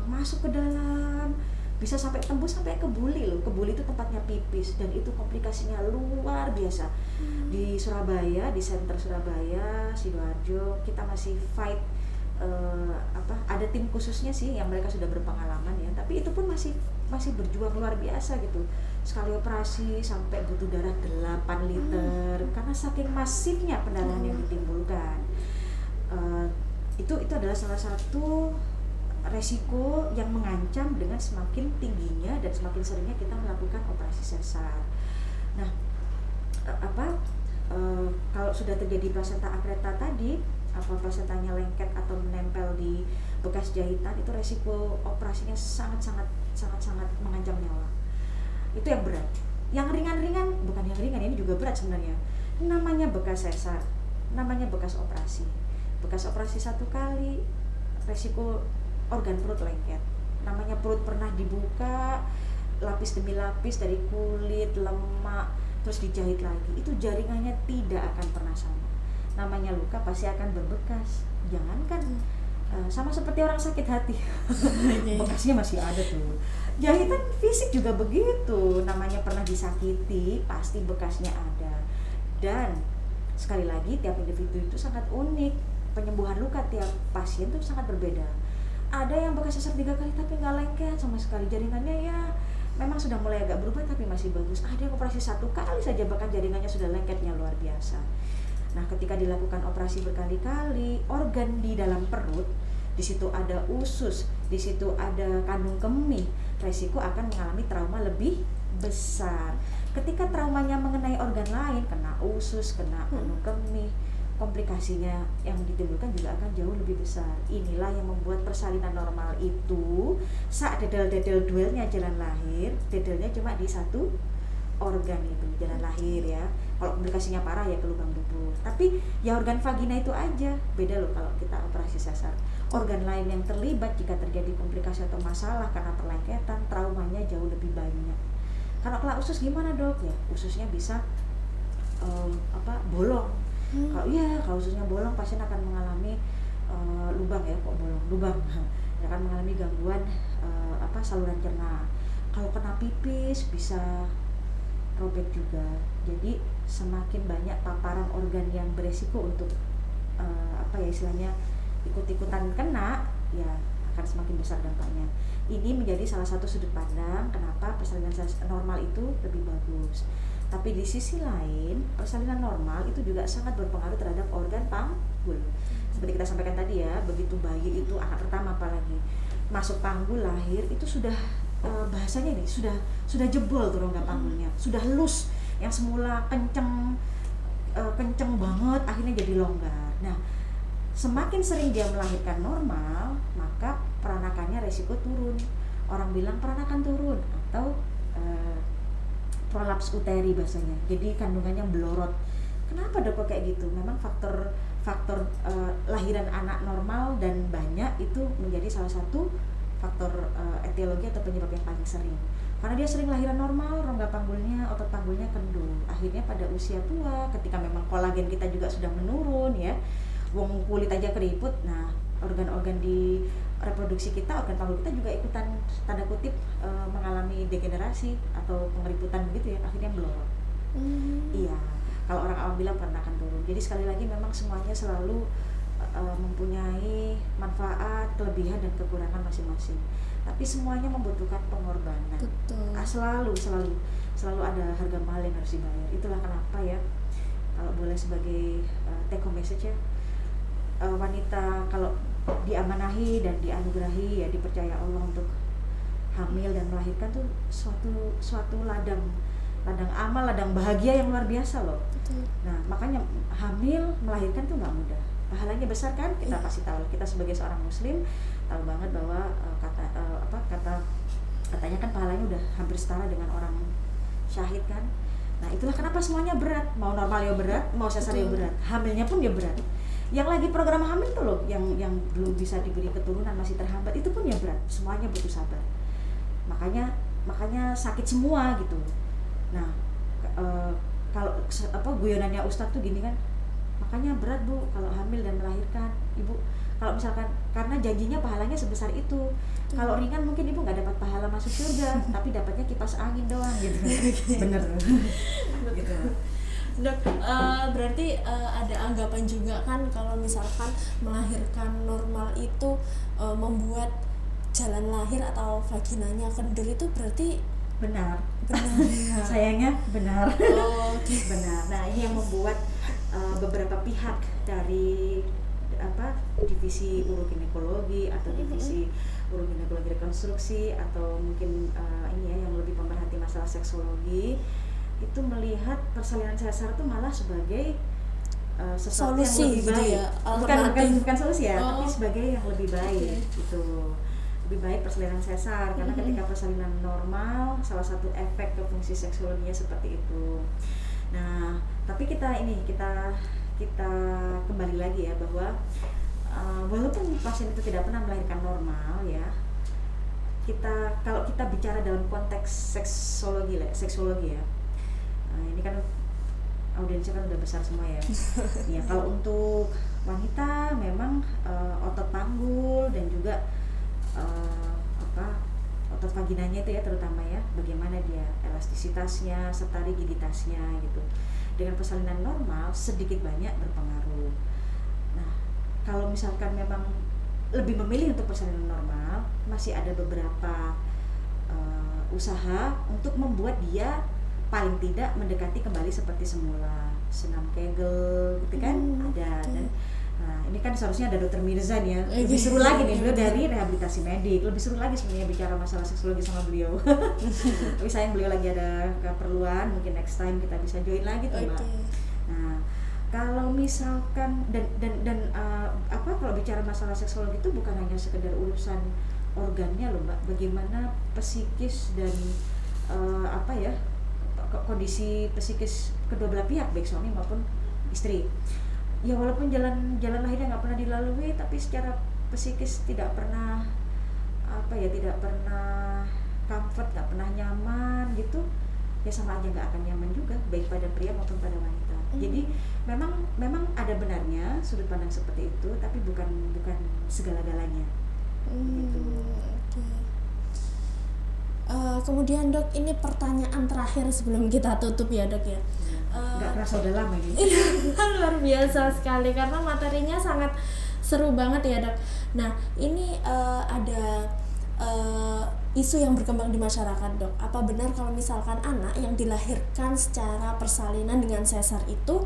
masuk ke dalam, bisa sampai tembus sampai ke buli loh. Ke buli itu tempatnya pipis dan itu komplikasinya luar biasa. Di Surabaya, di center Surabaya, Sidoarjo, kita masih fight. Ada tim khususnya sih yang mereka sudah berpengalaman ya, tapi itu pun masih berjuang luar biasa gitu. Sekali operasi sampai butuh darah 8 liter karena saking masifnya pendarahan yang ditimbulkan. Itu adalah salah satu resiko yang mengancam dengan semakin tingginya dan semakin seringnya kita melakukan operasi sesar. Nah, kalau sudah terjadi plasenta akreta tadi, plasentanya lengket atau menempel di bekas jahitan, itu resiko operasinya sangat mengancam nyawa. Itu yang berat. Yang ringan-ringan, bukan yang ringan, ini juga berat sebenarnya. Namanya bekas sesar, namanya bekas operasi. Bekas operasi 1 kali, resiko organ perut lengket. Namanya perut pernah dibuka, lapis demi lapis dari kulit, lemak, terus dijahit lagi. Itu jaringannya tidak akan pernah sama. Namanya luka pasti akan berbekas. Jangankan sama seperti orang sakit hati. Bekasnya masih ada tuh. Jahitan fisik juga begitu, namanya pernah disakiti pasti bekasnya ada. Dan sekali lagi tiap individu itu sangat unik, penyembuhan luka tiap pasien itu sangat berbeda. Ada yang bekas sesar 3 kali tapi nggak lengket sama sekali, jaringannya ya memang sudah mulai agak berubah tapi masih bagus. Ada yang operasi 1 kali saja bahkan jaringannya sudah lengketnya luar biasa. Nah, ketika dilakukan operasi berkali-kali, organ di dalam perut, di situ ada usus, di situ ada kandung kemih, resiko akan mengalami trauma lebih besar. Ketika traumanya mengenai organ lain, kena usus, kena kandung kemih, komplikasinya yang ditimbulkan juga akan jauh lebih besar. Inilah yang membuat persalinan normal itu saat dedel-dedel duelnya jalan lahir, dedelnya cuma di satu organ itu, jalan lahir ya. Kalau komplikasinya parah ya ke lubang dubur. Tapi ya organ vagina itu aja. Beda loh kalau kita operasi sesar. Organ lain yang terlibat jika terjadi komplikasi atau masalah karena perlengketan, traumanya jauh lebih banyak. Kalau kena usus gimana dok? Ya ususnya bisa bolong. Kalau ususnya bolong pasien akan mengalami lubang akan mengalami gangguan saluran cerna. Kalau kena pipis bisa robek juga. Jadi semakin banyak paparan organ yang beresiko untuk istilahnya ikut-ikutan kena, ya akan semakin besar dampaknya. Ini menjadi salah satu sudut pandang kenapa persalinan normal itu lebih bagus. Tapi di sisi lain, persalinan normal itu juga sangat berpengaruh terhadap organ panggul. Seperti kita sampaikan tadi ya, begitu bayi itu anak pertama apalagi masuk panggul lahir itu sudah bahasanya nih sudah jebol tuh rongga panggulnya, sudah loose, yang semula kenceng banget akhirnya jadi longgar. Nah, semakin sering dia melahirkan normal, maka peranakannya resiko turun. Orang bilang peranakan turun atau prolaps uteri bahasanya. Jadi kandungannya melorot. Kenapa dok kayak gitu? Memang faktor lahiran anak normal dan banyak itu menjadi salah satu faktor etiologi atau penyebab yang paling sering. Karena dia sering lahiran normal, rongga panggulnya, otot panggulnya kendul. Akhirnya pada usia tua, ketika memang kolagen kita juga sudah menurun ya, wong kulit aja keriput, nah organ-organ di reproduksi kita, organ panggul kita juga ikutan tanda kutip mengalami degenerasi atau pengeriputan begitu ya, akhirnya melorot. Iya, kalau orang awam bilang pernah akan turun. Jadi sekali lagi memang semuanya selalu mempunyai manfaat, kelebihan dan kekurangan masing-masing. Tapi semuanya membutuhkan pengorbanan. Betul. Selalu ada harga mahal yang harus dibayar. Itulah kenapa ya, kalau boleh sebagai take home message ya, wanita kalau diamanahi dan dianugerahi ya dipercaya Allah untuk hamil dan melahirkan tuh suatu ladang amal, ladang bahagia yang luar biasa loh. Betul. Nah, makanya hamil melahirkan tuh nggak mudah. Pahalanya besar kan? Kita pasti tahu. Kita sebagai seorang muslim tahu banget bahwa katanya kan pahalanya udah hampir setara dengan orang syahid kan. Nah, itulah kenapa semuanya berat. Mau normal ya berat, mau sesar ya berat. Hamilnya pun ya berat. Yang lagi program hamil tuh loh, yang belum bisa diberi keturunan masih terhambat, itu pun ya berat. Semuanya butuh sabar. Makanya sakit semua gitu. Nah, kalau guyonannya Ustadz tuh gini kan, makanya berat bu kalau hamil dan melahirkan ibu. Kalau misalkan karena janjinya pahalanya sebesar itu, kalau ringan mungkin ibu nggak dapat pahala masuk surga, tapi dapatnya kipas angin doang gitu. Bener. Gitu. Dok, berarti ada anggapan juga kan kalau misalkan melahirkan normal itu membuat jalan lahir atau vaginanya kendor, itu berarti benar ya? Sayangnya benar. Okay. Benar. Nah, ini yang membuat beberapa pihak dari divisi uroginekologi atau divisi uroginekologi rekonstruksi atau mungkin yang lebih pemerhati masalah seksologi itu melihat persalinan sesar itu malah sebagai sesuatu solusi yang lebih baik. Ya, bukan solusi ya, tapi sebagai yang lebih baik gitu. Lebih baik persalinan sesar karena ketika persalinan normal salah satu efek ke fungsi seksologinya seperti itu. Nah, tapi kita kembali lagi ya bahwa walaupun pasien itu tidak pernah melahirkan normal ya, kalau kita bicara dalam konteks seksologi ya, ini kan audiensnya kan udah besar semua ya. Ya, kalau untuk wanita memang otot panggul itu ya terutama ya, bagaimana dia elastisitasnya serta rigiditasnya gitu. Dengan persalinan normal sedikit banyak berpengaruh. Nah, kalau misalkan memang lebih memilih untuk persalinan normal, masih ada beberapa usaha untuk membuat dia paling tidak mendekati kembali seperti semula. Senam Kegel gitu kan ada. Dan ini kan seharusnya ada Dr. Mirzan ya, lebih seru lagi nih, beliau dari rehabilitasi medik, lebih seru lagi sebenarnya bicara masalah seksologi sama beliau. Tapi sayang beliau lagi ada keperluan, mungkin next time kita bisa join lagi tuh Mbak. Nah, kalau misalkan dan kalau bicara masalah seksologi itu bukan hanya sekedar urusan organnya loh Mbak, bagaimana psikis dan kondisi psikis kedua belah pihak, baik suami maupun istri. Ya walaupun jalan lahirnya nggak pernah dilalui, tapi secara psikis tidak pernah tidak pernah comfort, nggak pernah nyaman gitu, ya sama aja nggak akan nyaman juga, baik pada pria maupun pada wanita. Jadi memang ada benarnya sudut pandang seperti itu, tapi bukan segala-galanya. Gitu. Kemudian Dok, ini pertanyaan terakhir sebelum kita tutup ya Dok ya. Nggak kerasa udah lama ini. Luar biasa sekali karena materinya sangat seru banget ya Dok. Nah ini ada isu yang berkembang di masyarakat Dok. Apa benar kalau misalkan anak yang dilahirkan secara persalinan dengan sesar itu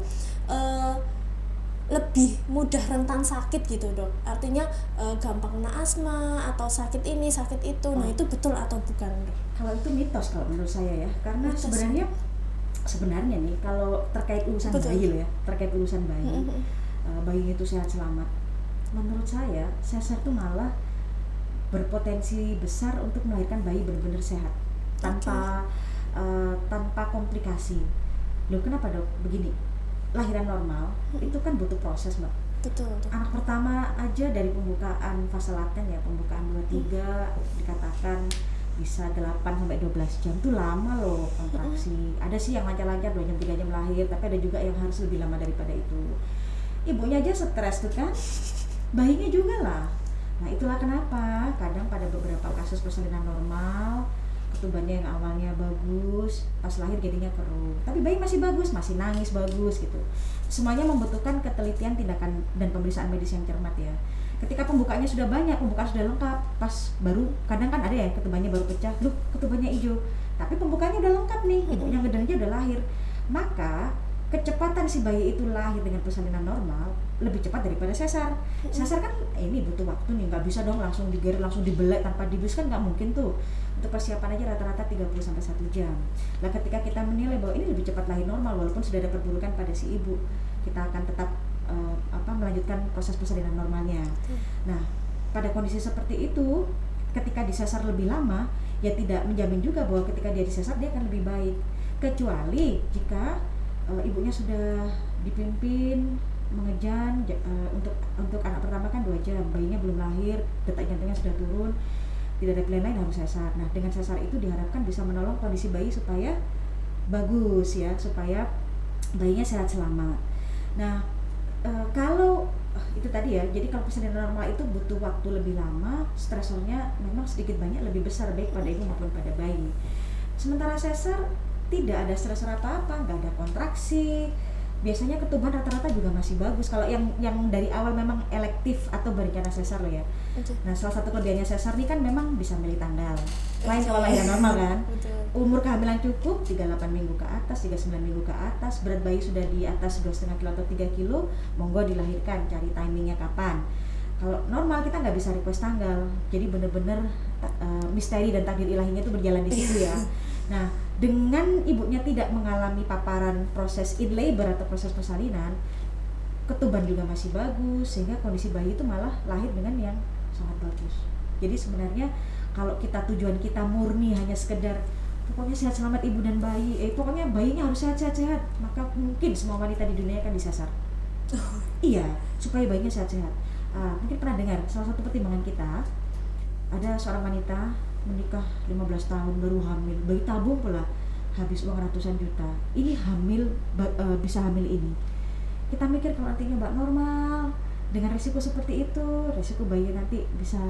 lebih mudah rentan sakit gitu Dok? Artinya gampang kena asma atau sakit ini sakit itu. Nah itu betul atau bukan Dok? Kalau itu mitos kalau menurut saya ya, karena sebenarnya nih kalau terkait urusan bayi loh ya, terkait urusan bayi, bayinya itu sehat selamat, menurut saya sesar itu malah berpotensi besar untuk melahirkan bayi benar-benar sehat tanpa komplikasi. Loh kenapa Dok? Begini, lahiran normal itu kan butuh proses Mbak. Betul. Anak pertama aja dari pembukaan fase laten ya, pembukaan 2-3 dikatakan bisa 8-12 jam, tuh lama loh kontraksi. Ada sih yang lancar-lancar 2 jam 3 jam lahir, tapi ada juga yang harus lebih lama daripada itu. Ibunya aja stres tuh kan, bayinya juga lah. Nah itulah kenapa kadang pada beberapa kasus persalinan normal, ketubannya yang awalnya bagus, pas lahir jadinya keruh, tapi bayi masih bagus, masih nangis bagus gitu. Semuanya membutuhkan ketelitian, tindakan dan pemeriksaan medis yang cermat ya. Ketika pembukaannya sudah banyak, pembukaan sudah lengkap, pas baru kadang kan ada ya ketubannya baru pecah, loh ketubannya hijau, tapi pembukaannya udah lengkap nih, ibunya gedarnya udah lahir, maka kecepatan si bayi itu lahir dengan persalinan normal lebih cepat daripada sesar. Sesar kan ini butuh waktu nih, nggak bisa dong langsung digerer, langsung dibelek tanpa dibius, kan nggak mungkin tuh. Untuk persiapan aja rata-rata 30-1 jam. Nah ketika kita menilai bahwa ini lebih cepat lahir normal walaupun sudah ada perburukan pada si ibu, kita akan tetap melanjutkan proses persalinan normalnya. Nah pada kondisi seperti itu, ketika disesar lebih lama, ya tidak menjamin juga bahwa ketika dia disesar dia akan lebih baik, kecuali jika ibunya sudah dipimpin mengejan untuk anak pertama kan 2 jam, bayinya belum lahir, detak jantungnya sudah turun, tidak ada pilihan lain harus sesar. Nah dengan sesar itu diharapkan bisa menolong kondisi bayi supaya bagus ya, supaya bayinya sehat selamat. Nah kalau itu tadi ya, jadi kalau persalinan normal itu butuh waktu lebih lama, stresornya memang sedikit banyak lebih besar baik pada ibu maupun pada bayi. Sementara sesar tidak ada stresor apa-apa, nggak ada kontraksi, biasanya ketuban rata-rata juga masih bagus. Kalau yang dari awal memang elektif atau berencana sesar loh ya. Nah salah satu kelebihannya sesar ini kan memang bisa milih tanggal, lain kalau lahiran normal kan. Umur kehamilan cukup 38 minggu ke atas, 39 minggu ke atas, berat bayi sudah di atas 2,5 kilo atau 3 kilo, monggo dilahirkan, cari timingnya kapan. Kalau normal kita nggak bisa request tanggal, jadi bener-bener misteri dan takdir ilahinya itu berjalan di situ ya. Nah, dengan ibunya tidak mengalami paparan proses in labor atau proses persalinan, ketuban juga masih bagus, sehingga kondisi bayi itu malah lahir dengan yang sangat bagus. Jadi sebenarnya kalau tujuan kita murni hanya sekedar pokoknya sehat selamat ibu dan bayi, pokoknya bayinya harus sehat-sehat, maka mungkin semua wanita di dunia akan disasar. Iya, supaya bayinya sehat-sehat. Mungkin pernah dengar salah satu pertimbangan kita, ada seorang wanita menikah 15 tahun baru hamil, bayi tabung pula, habis uang ratusan juta. Ini hamil, bisa hamil ini. Kita mikir kalau nantinya mbak normal, dengan resiko seperti itu, resiko bayi nanti bisa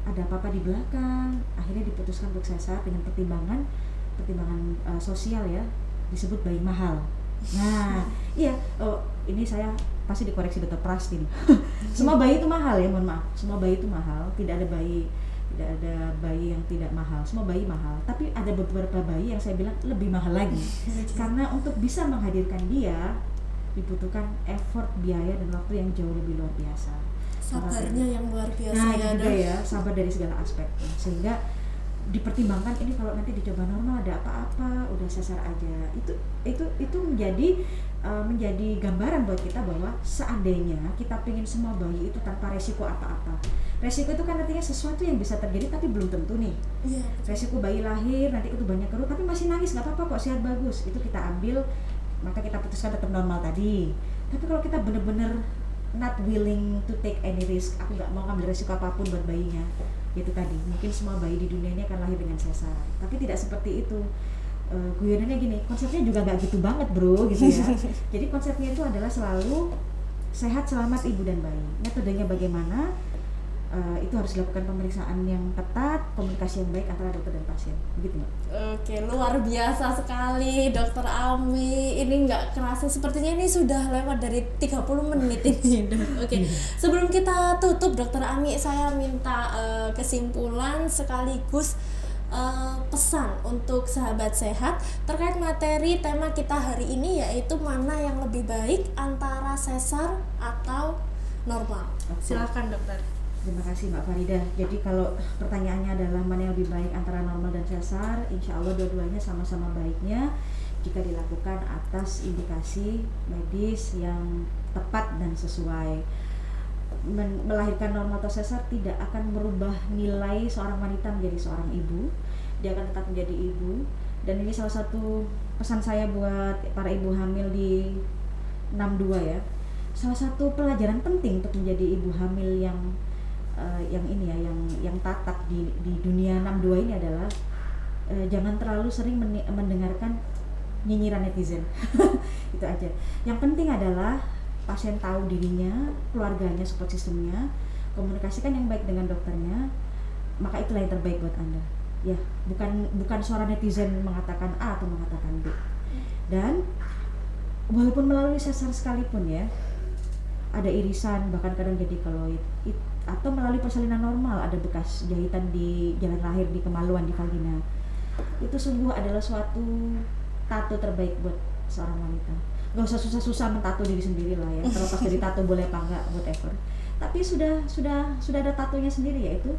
ada apa-apa di belakang, akhirnya diputuskan untuk sesar dengan pertimbangan sosial ya, disebut bayi mahal. Nah, iya, ini saya pasti dikoreksi Dokter Pras gini. Semua bayi itu mahal ya, mohon maaf. Semua bayi itu mahal, tidak ada bayi yang tidak mahal. Semua bayi mahal, tapi ada beberapa bayi yang saya bilang lebih mahal lagi. Karena untuk bisa menghadirkan dia dibutuhkan effort, biaya dan waktu yang jauh lebih luar biasa. Sabarnya yang luar biasa. Nah, itu juga ya, sabar dari segala aspek. Sehingga dipertimbangkan ini kalau nanti dicoba normal ada apa-apa, udah sesar aja. Itu menjadi gambaran buat kita bahwa seandainya kita pengen semua bayi itu tanpa resiko apa-apa. Resiko itu kan artinya sesuatu yang bisa terjadi tapi belum tentu nih. Iya. Resiko bayi lahir nanti itu banyak kerut tapi masih nangis nggak apa-apa kok, sehat bagus. Itu kita ambil, maka kita putuskan tetap normal tadi. Tapi kalau kita benar-benar not willing to take any risk, aku nggak mau ngambil resiko apapun buat bayinya, itu tadi mungkin semua bayi di dunia ini akan lahir dengan sesar, tapi tidak seperti itu. Guyonannya gini, konsepnya juga nggak gitu banget bro, gitu ya. Jadi konsepnya itu adalah selalu sehat selamat ibu dan bayi. Metodenya bagaimana? Itu harus dilakukan pemeriksaan yang ketat, komunikasi yang baik antara dokter dan pasien, begitu Mbak. Oke, luar biasa sekali Dokter Ami. Ini nggak kerasa, sepertinya ini sudah lewat dari 30 menit ini. Oke, sebelum kita tutup Dokter Ami, saya minta kesimpulan sekaligus pesan untuk sahabat sehat terkait materi tema kita hari ini, yaitu mana yang lebih baik antara sesar atau normal. Silakan dokter. Terima kasih Mbak Farida. Jadi kalau pertanyaannya adalah mana yang lebih baik antara normal dan sesar, insya Allah dua-duanya sama-sama baiknya jika dilakukan atas indikasi medis yang tepat dan sesuai. Melahirkan normal atau sesar tidak akan merubah nilai seorang wanita menjadi seorang ibu. Dia akan tetap menjadi ibu. Dan ini salah satu pesan saya buat para ibu hamil di 62 ya. Salah satu pelajaran penting untuk menjadi ibu hamil yang tatap di dunia 62 ini adalah jangan terlalu sering mendengarkan nyinyiran netizen. Itu aja. Yang penting adalah pasien tahu dirinya, keluarganya, support sistemnya, komunikasikan yang baik dengan dokternya, maka itulah yang terbaik buat Anda. Ya, bukan suara netizen mengatakan A atau mengatakan B. Dan walaupun melalui sesar sekalipun ya, ada irisan, bahkan kadang jadi keloid, atau melalui persalinan normal ada bekas jahitan di jalan lahir, di kemaluan, di vagina, itu sungguh adalah suatu tato terbaik buat seorang wanita. Gak usah susah-susah mentato diri sendiri lah ya, terlepas dari tato boleh apa enggak, whatever. Tapi sudah ada tatonya sendiri, yaitu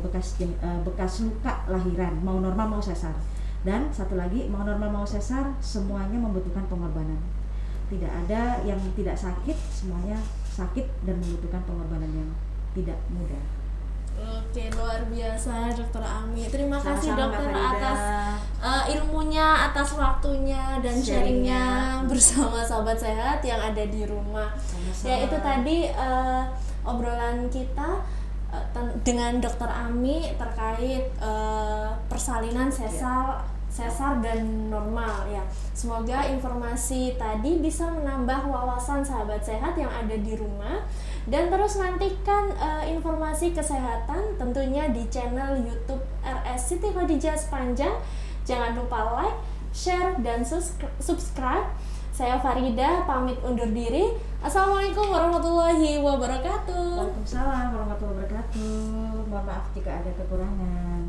bekas luka lahiran, mau normal mau sesar. Dan satu lagi, mau normal mau sesar, semuanya membutuhkan pengorbanan. Tidak ada yang tidak sakit, semuanya sakit dan membutuhkan pengorbanan yang tidak mudah. Oke, luar biasa Dokter Ami. Terima kasih Sama-sama, dokter Mbak Farida, atas ilmunya, atas waktunya dan sharingnya bersama sahabat sehat yang ada di rumah. Sama-sama. Ya, itu tadi obrolan kita dengan Dokter Ami terkait persalinan sesar dan normal ya. Semoga informasi tadi bisa menambah wawasan sahabat sehat yang ada di rumah, dan terus nantikan informasi kesehatan tentunya di channel YouTube RS Siti Khadijah Sepanjang. Jangan lupa like, share, dan subscribe. Saya Farida pamit undur diri. Assalamualaikum warahmatullahi wabarakatuh. Waalaikumsalam warahmatullahi wabarakatuh. Mohon maaf jika ada kekurangan.